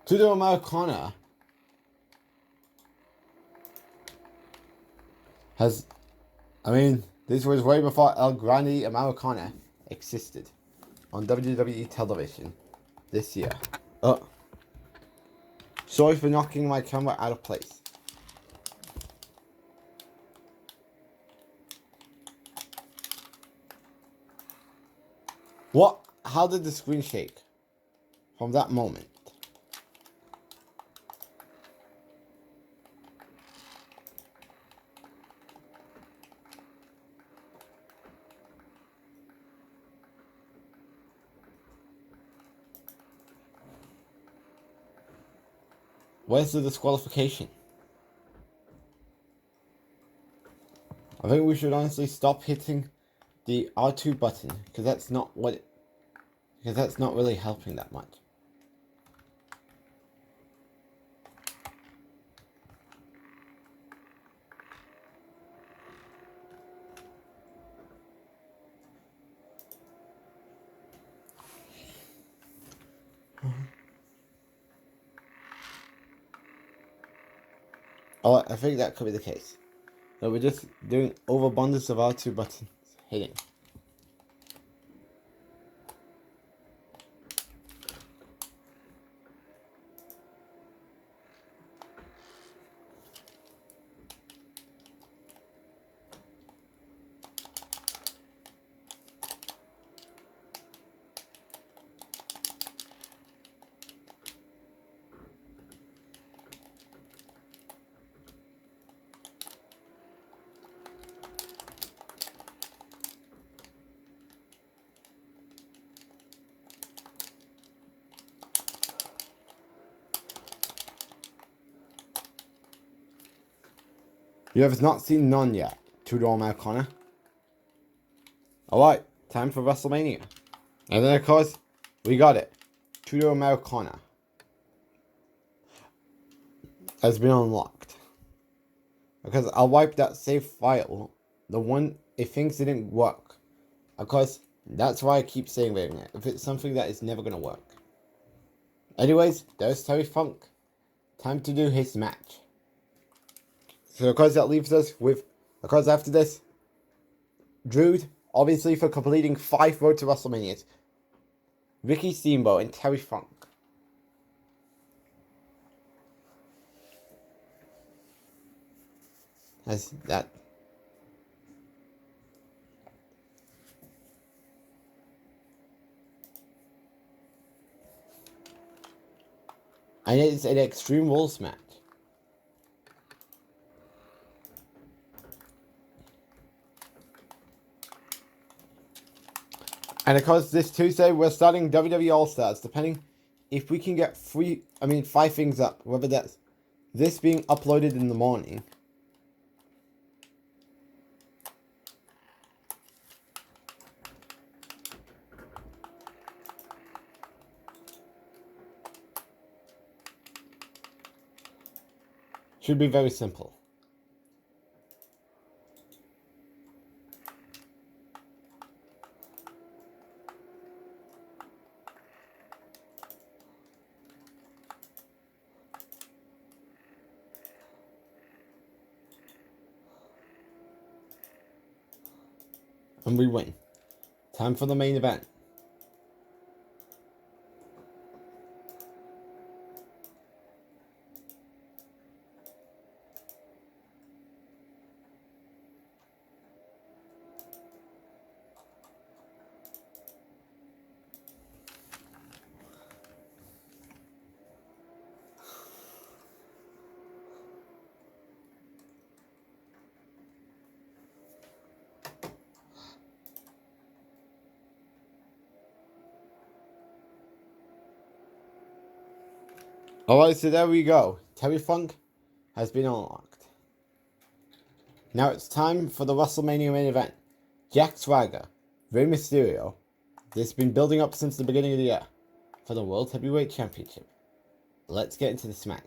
Tudor Americana has, I mean, this was way before El Grande Americana existed on WWE television this year. Sorry for knocking my camera out of place. What? How did the screen shake from that moment? Where's the disqualification? I think we should honestly stop hitting the R2 button, because that's not really helping that much. Oh, I think that could be the case. So we're just doing overabundance of R2 buttons hitting. You have not seen none yet, Tudor O'Connor. Alright, time for Wrestlemania. And then of course, we got it. Tudor O'Connor has been unlocked. Because I'll wipe that save file. The one, if things didn't work. Of course, that's why I keep saying it. If it's something that is never going to work. Anyways, there's Terry Funk. Time to do his match. So of course that leaves us with, of course after this, Druid, obviously for completing 5 Road to WrestleManias. Ricky Steamboat and Terry Funk. As that. And it's an Extreme Rules match. And of course, this Tuesday we're starting WWE All Stars. Depending if we can get 5 things up. Whether that's this being uploaded in the morning. Should be very simple. And we win. Time for the main event. Alright, so there we go. Terry Funk has been unlocked. Now it's time for the WrestleMania main event. Jack Swagger, Rey Mysterio. This has been building up since the beginning of the year for the World Heavyweight Championship. Let's get into this match.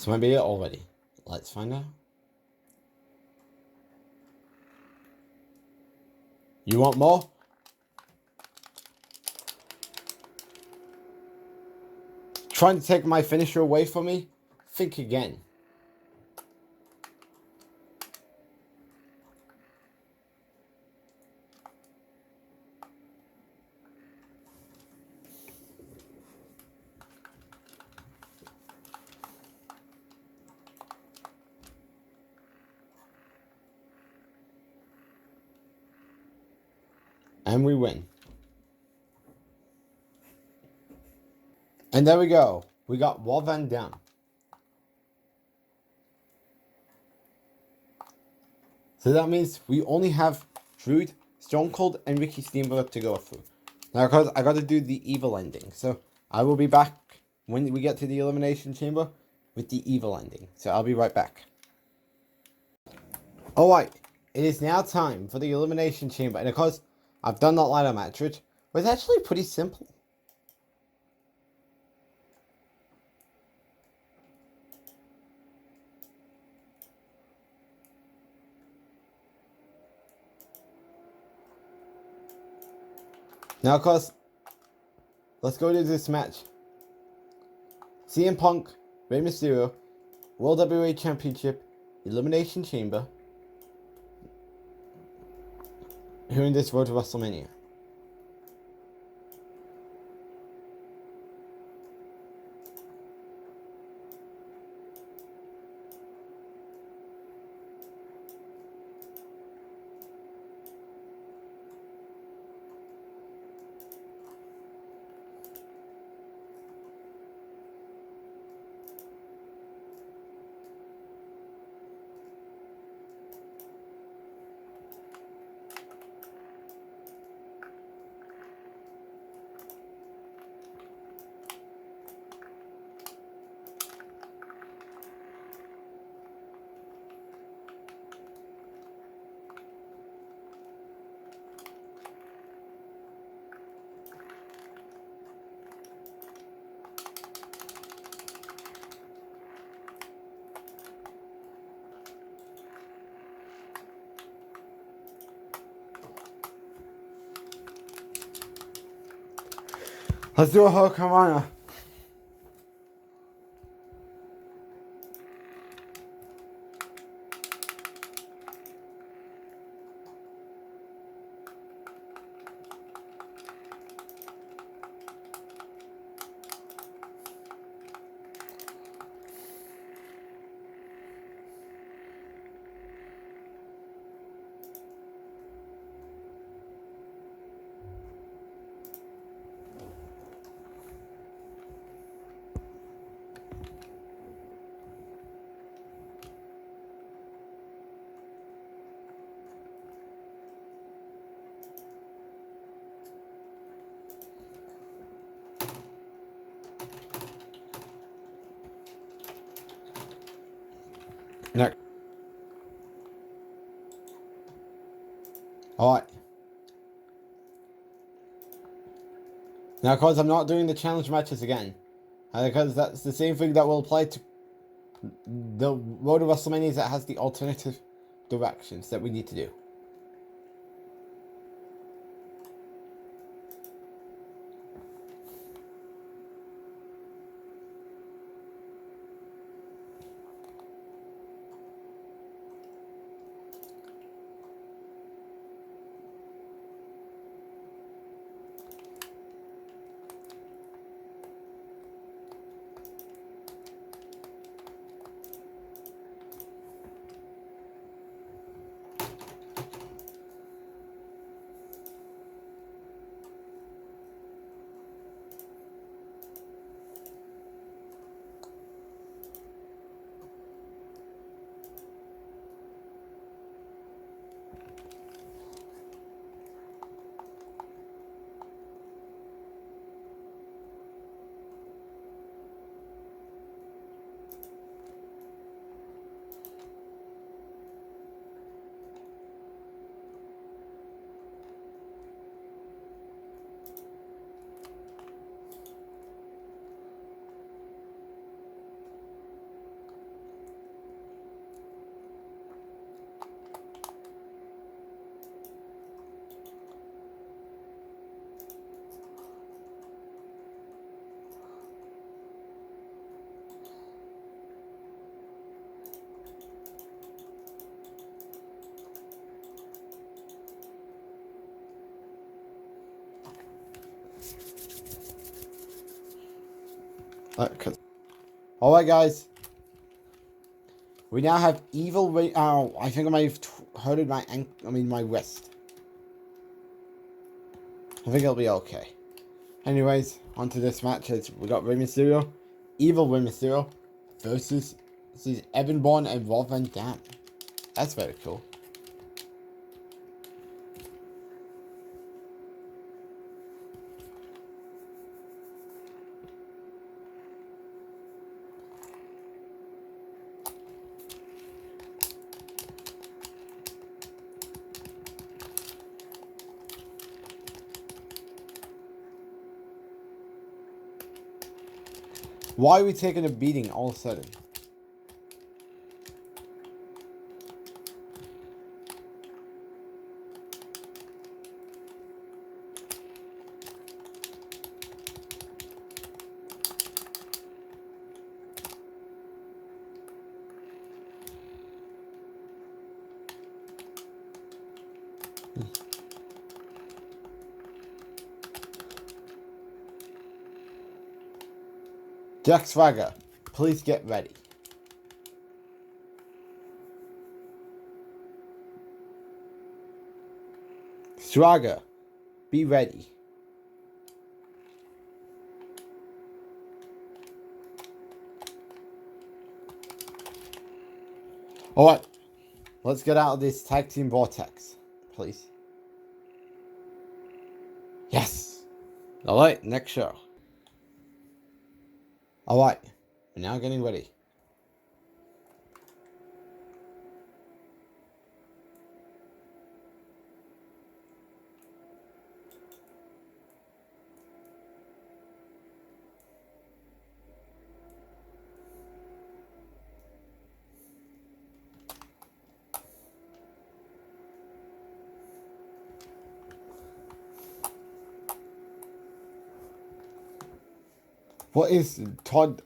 So maybe it already. Let's find out. You want more? Trying to take my finisher away from me? Think again. And we win. And there we go. We got Wall Van Dam. So that means we only have Druid, Stone Cold, and Ricky Steamboat to go through. Now, because I got to do the evil ending. So I will be back when we get to the Elimination Chamber with the evil ending. So I'll be right back. Alright, it is now time for the Elimination Chamber. And of course, I've done that ladder match, which was actually pretty simple. Now, of course, let's go to this match. CM Punk, Rey Mysterio, World WWE Championship, Elimination Chamber. Here in this road to WrestleMania. Let's do a Hurricanrana. Next. Alright. Now, because I'm not doing the challenge matches again. And because that's the same thing that will apply to the Road to WrestleMania that has the alternative directions that we need to do. Alright, guys. We now have Evil Ray. Oh, I think I might have hurted my my wrist. I think it'll be okay. Anyways, on to this match. We got Rey Mysterio, Evil Rey Mysterio, versus Evan Bourne and Rob Van Dam. That's very cool. Why are we taking a beating all of a sudden? Jack Swagger, please get ready. Swagger, be ready. Alright, let's get out of this tag team vortex, please. Yes! Alright, next show. Alright, we're now getting ready. What is Todd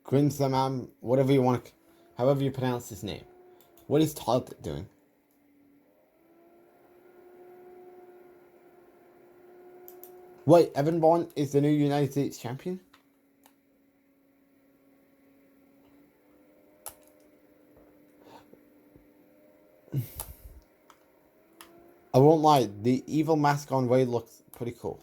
Grinsamam, whatever you want, however you pronounce his name? What is Todd doing? Wait, Evan Bourne is the new United States champion? I won't lie, the evil mask on Ray looks pretty cool.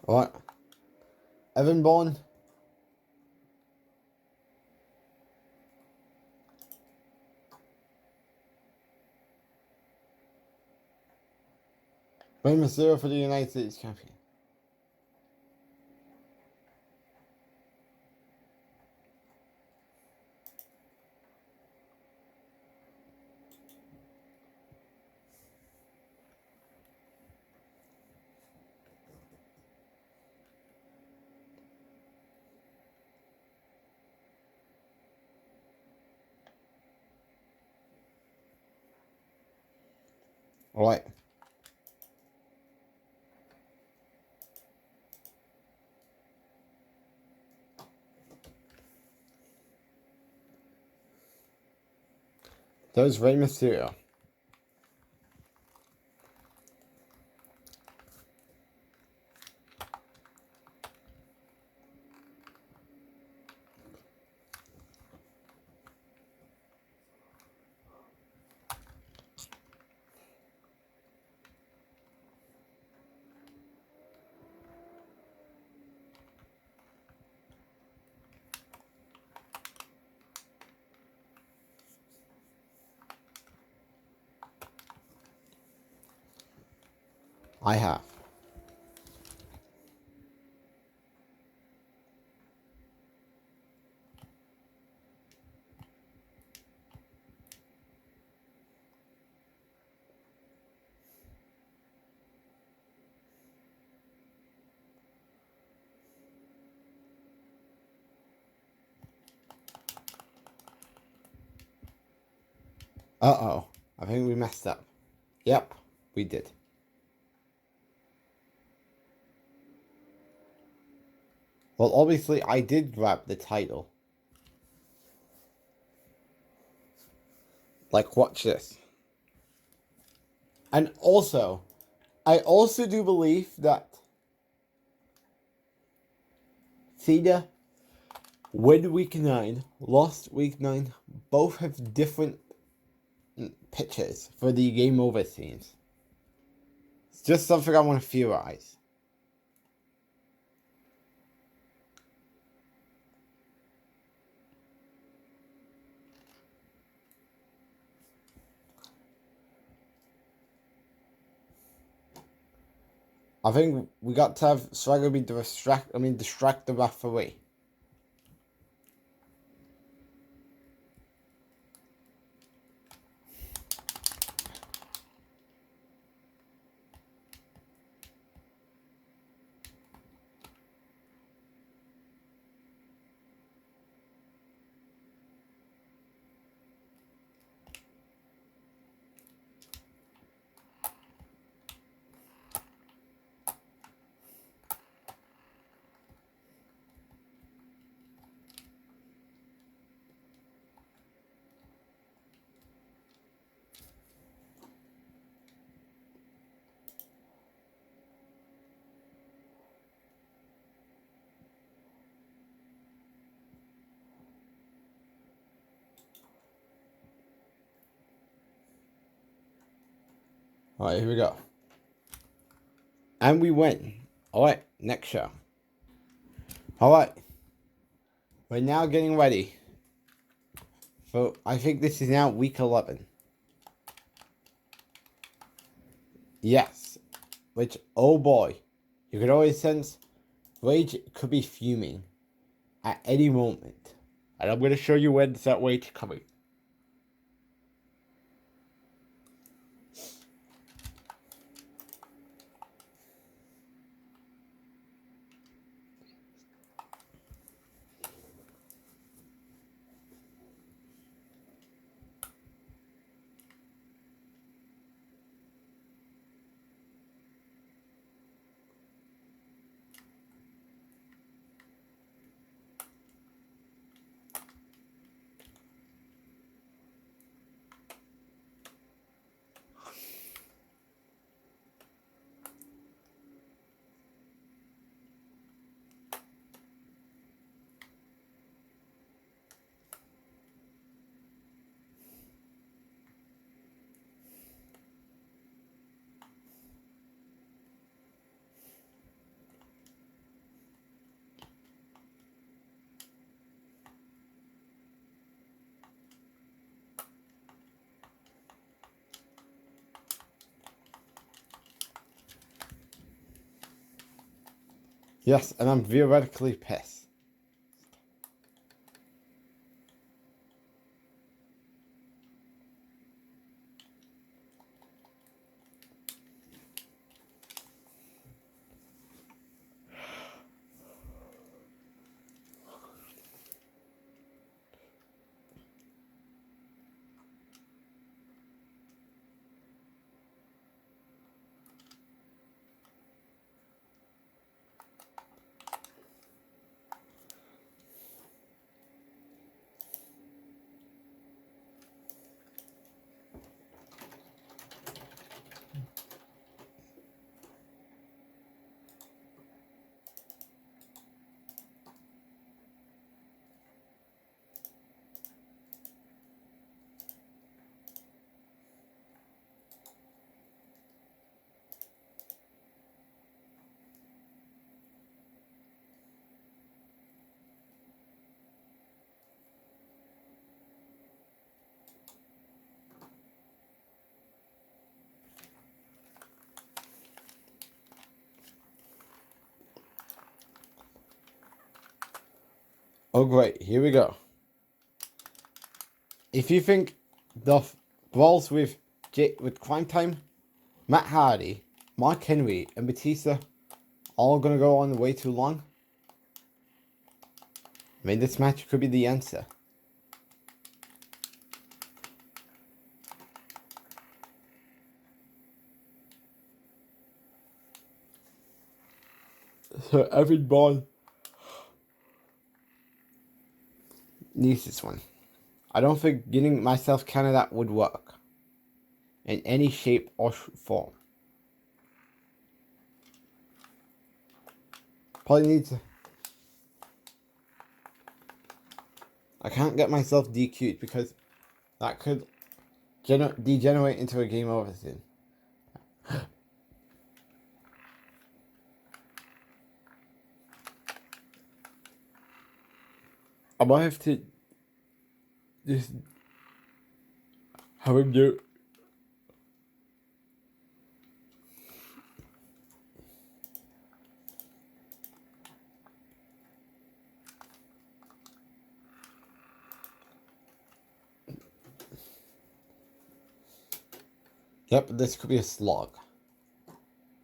Alright. Evan Bourne. Rey Mysterio for the United States champion. Alright. There's Rey Mysterio. I have. Uh-oh. I think we messed up. Yep, we did. Well, obviously, I did grab the title. Like, watch this. And also, I also do believe that Cena win week 9, lost week 9, both have different pitches for the game over scenes. It's just something I want to theorize. I think we got to have Swagger be distract the referee. Alright, here we go. And we win. Alright, next show. Alright. We're now getting ready. So, I think this is now week 11. Yes. Which, oh boy. You could always sense Rage could be fuming at any moment. And I'm going to show you when that Rage coming. Yes, and I'm theoretically pissed. Oh great, here we go. If you think the brawls with Crime Time, Matt Hardy, Mark Henry, and Batista all gonna go on way too long, maybe this match could be the answer. So everyone needs this one. I don't think getting myself Canada would work in any shape or form. Probably need to. I can't get myself DQ'd because that could degenerate into a game over soon. I might have to just have him do. Yep, this could be a slog.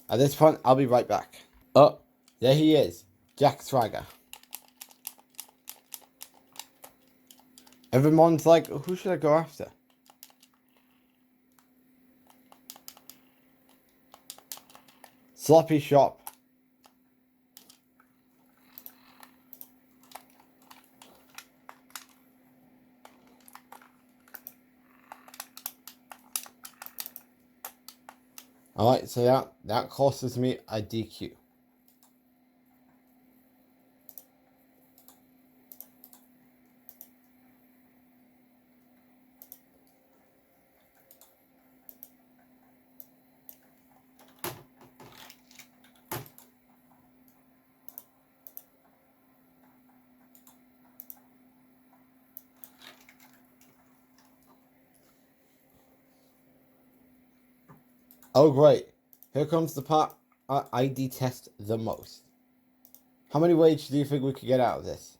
At this point, I'll be right back. Oh, there he is, Jack Swagger. Everyone's like, who should I go after? Sloppy Shop. Alright, so that costs me a DQ. Oh great, here comes the part I detest the most. How many ways do you think we could get out of this?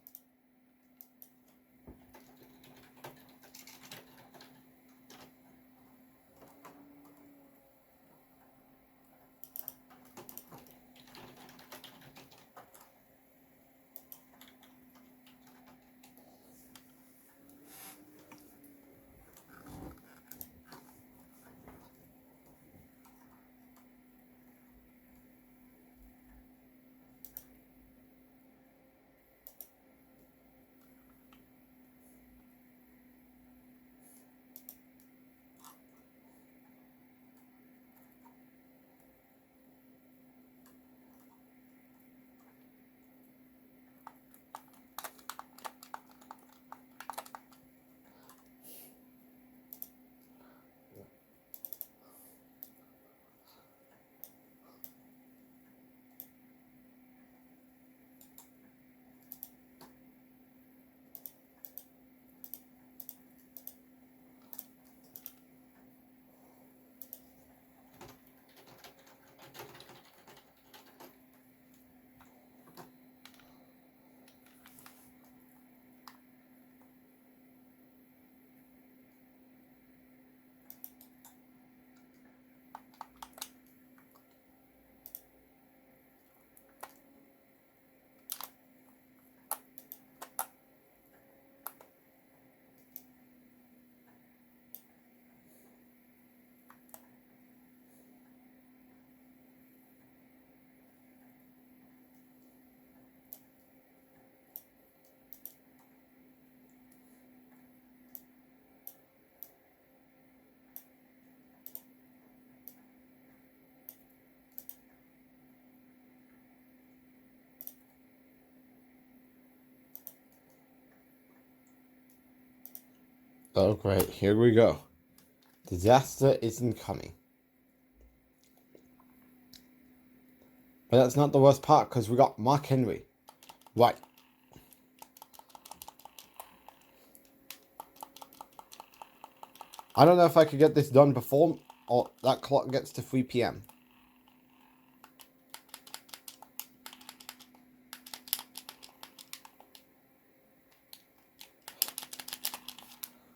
Oh great, here we go. Disaster isn't coming. But that's not the worst part, because we got Mark Henry. Right. I don't know if I could get this done before or that clock gets to 3 p.m.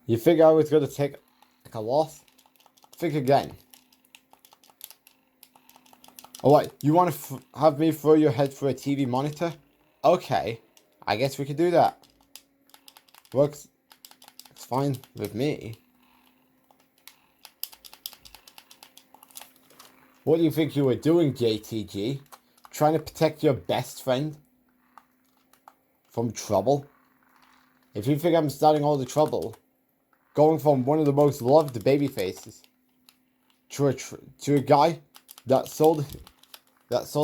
You figure I was gonna take like a loss? Think again. Oh what, you want to have me throw your head through a TV monitor? Okay, I guess we could do that. Works, it's fine with me. What do you think you were doing, JTG? Trying to protect your best friend from trouble? If you think I'm starting all the trouble, going from one of the most loved babyfaces to a guy that sold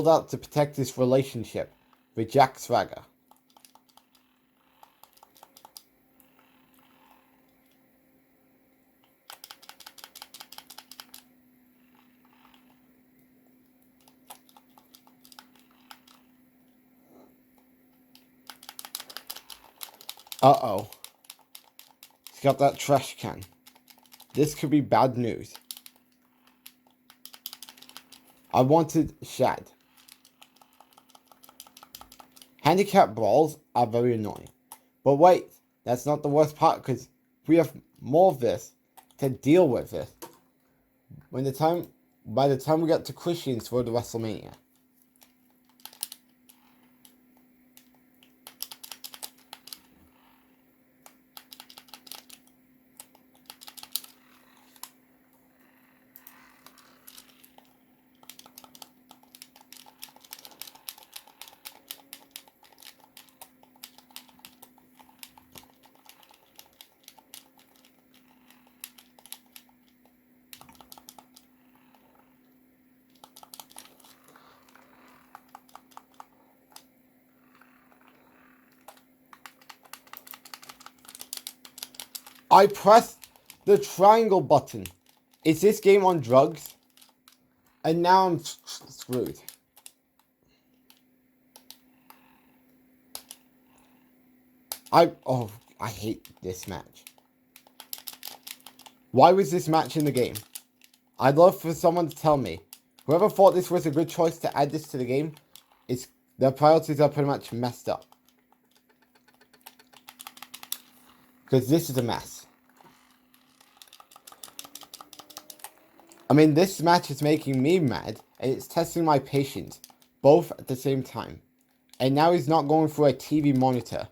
out to protect his relationship with Jack Swagger. Uh-oh. He's got that trash can. This could be bad news. I wanted Shad. Handicap brawls are very annoying. But wait, that's not the worst part, because we have more of this to deal with this. By the time we get to Christians for the Wrestlemania. I pressed the triangle button. Is this game on drugs? And now I'm screwed. I hate this match. Why was this match in the game? I'd love for someone to tell me. Whoever thought this was a good choice to add this to the game, their priorities are pretty much messed up. Because this is a mess. I mean, this match is making me mad, and it's testing my patience, both at the same time. And now he's not going through a TV monitor.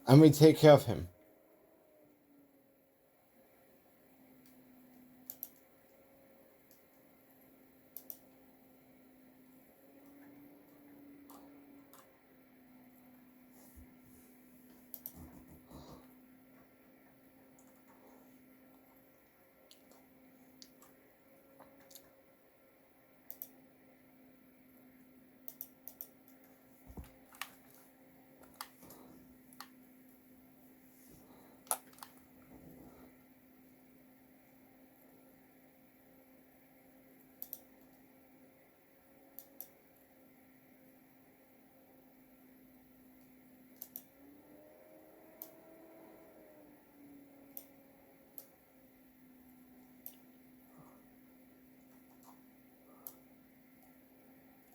And we take care of him.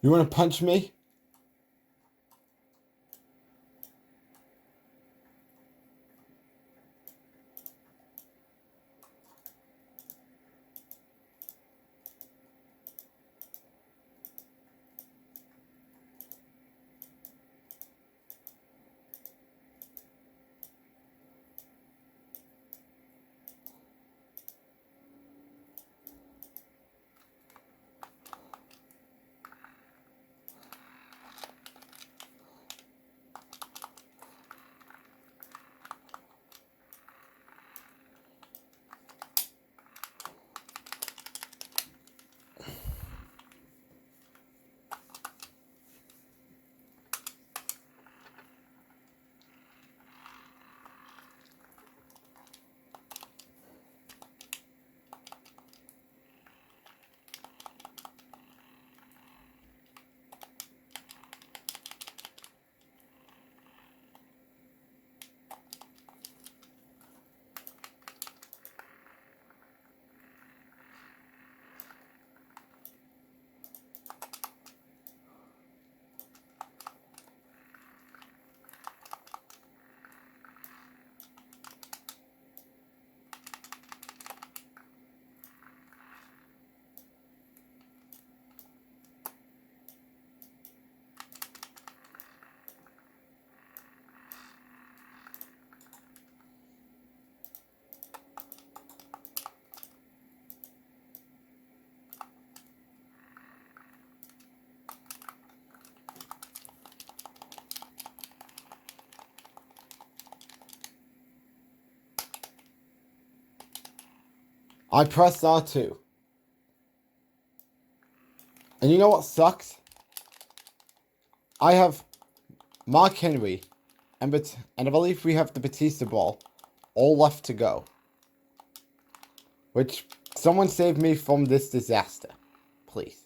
You want to punch me? I pressed R2. And you know what sucks? I have Mark Henry, and I believe we have the Batista ball all left to go. Which, someone save me from this disaster, please.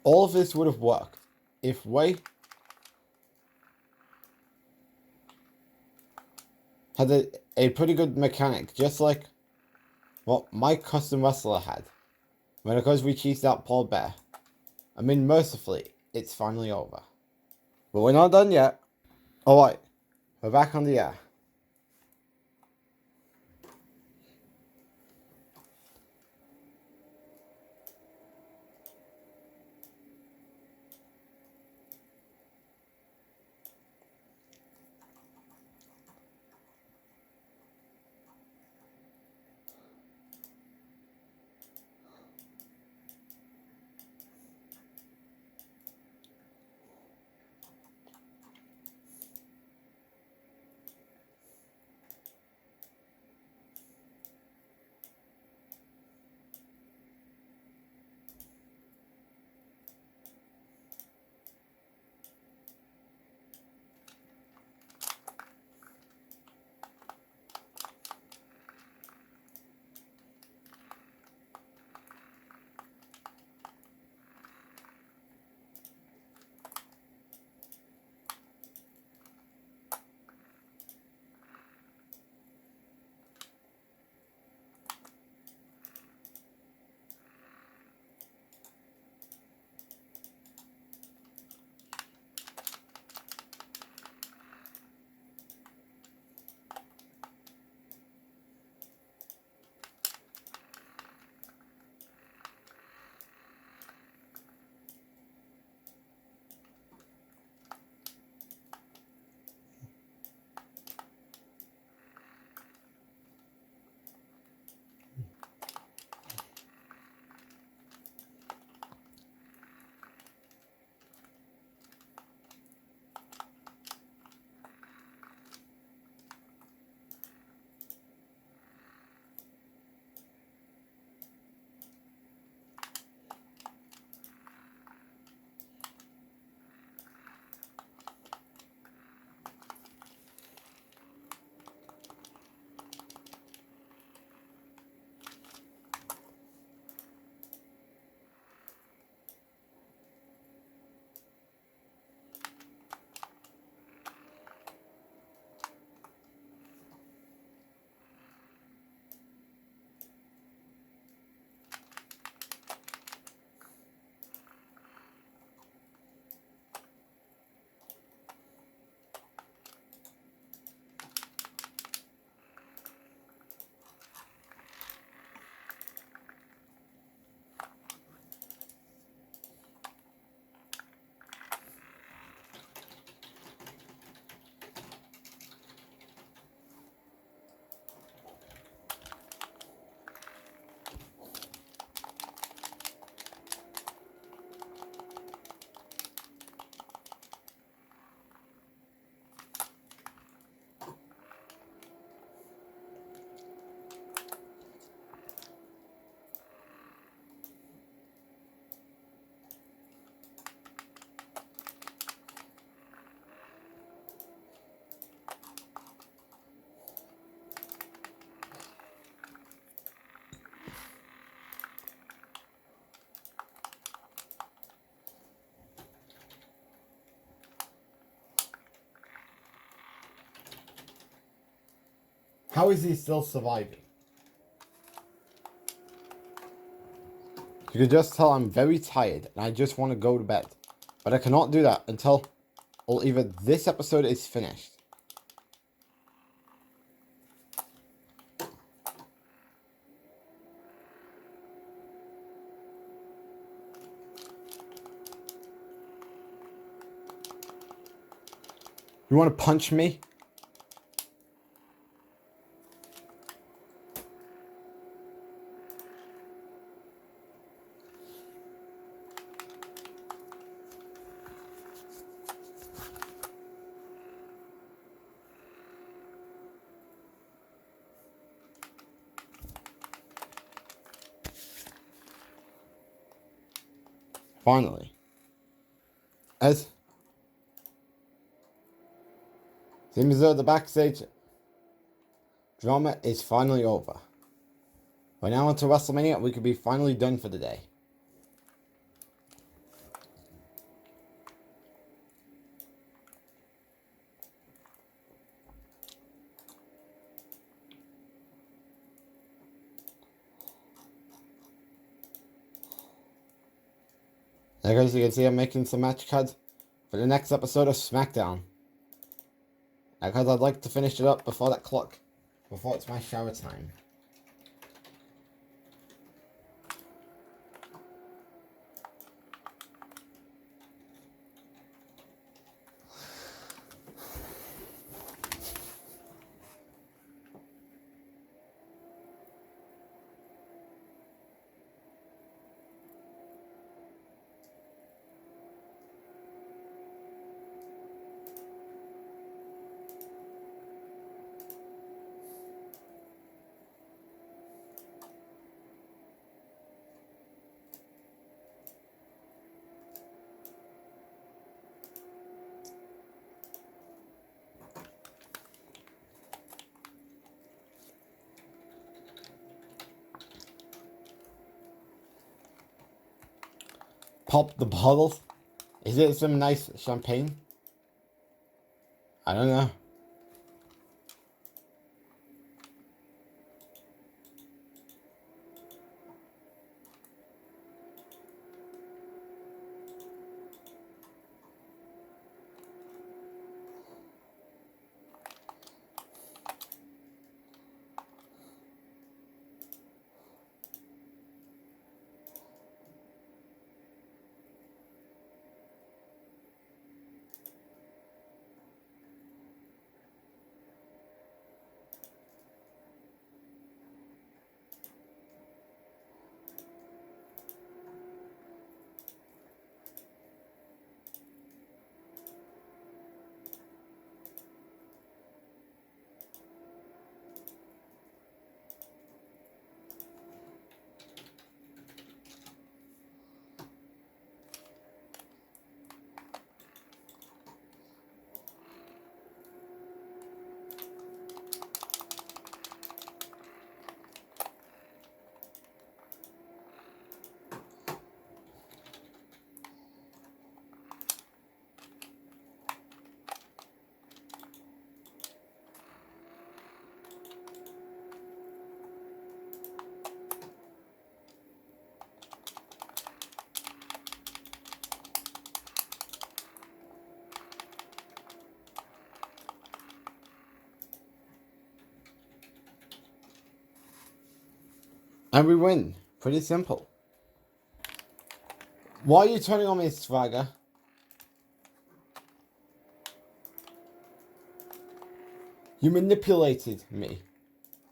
All of this would have worked if Way had a pretty good mechanic, just like what my custom wrestler had. When of course we cheesed out Paul Bear. I mean, mercifully, it's finally over. But we're not done yet. Alright, we're back on the air. How is he still surviving? You can just tell I'm very tired and I just want to go to bed. But I cannot do that until either this episode is finished. You want to punch me? Finally. As seems as though the backstage drama is finally over. We're now on to WrestleMania. We could be finally done for the day. As you can see, I'm making some match cards for the next episode of Smackdown. Because I'd like to finish it up before that clock. Before it's my shower time. Pop the bottles? Is it some nice champagne? I don't know. And we win. Pretty simple. Why are you turning on me, Swagger? You manipulated me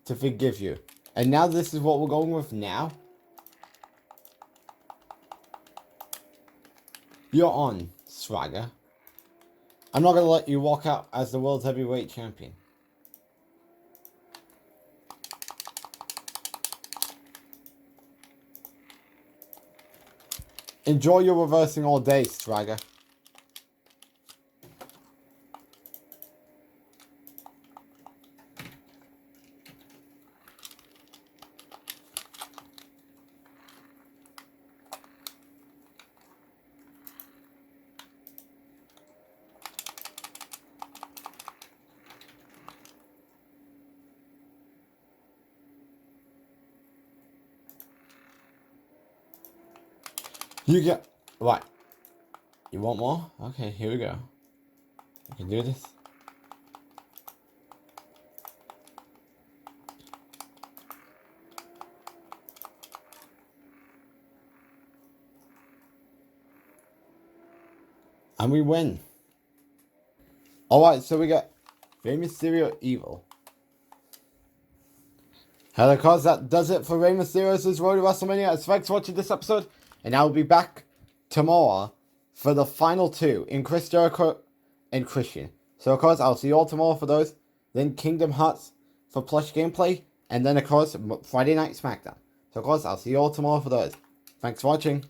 to forgive you. And now this is what we're going with now? You're on, Swagger. I'm not going to let you walk out as the World Heavyweight Champion. Enjoy your reversing all day, Swagger. You get... Right. You want more? Okay, here we go. I can do this. And we win. Alright, so we got Rey Mysterio Evil. Hello, cause that does it for Rey Mysterio's Road to WrestleMania. Thanks for watching this episode, and I will be back tomorrow for the final two in Chris Jericho and Christian. So, of course, I'll see you all tomorrow for those. Then Kingdom Hearts for plush gameplay, and then, of course, Friday Night Smackdown. So, of course, I'll see you all tomorrow for those. Thanks for watching.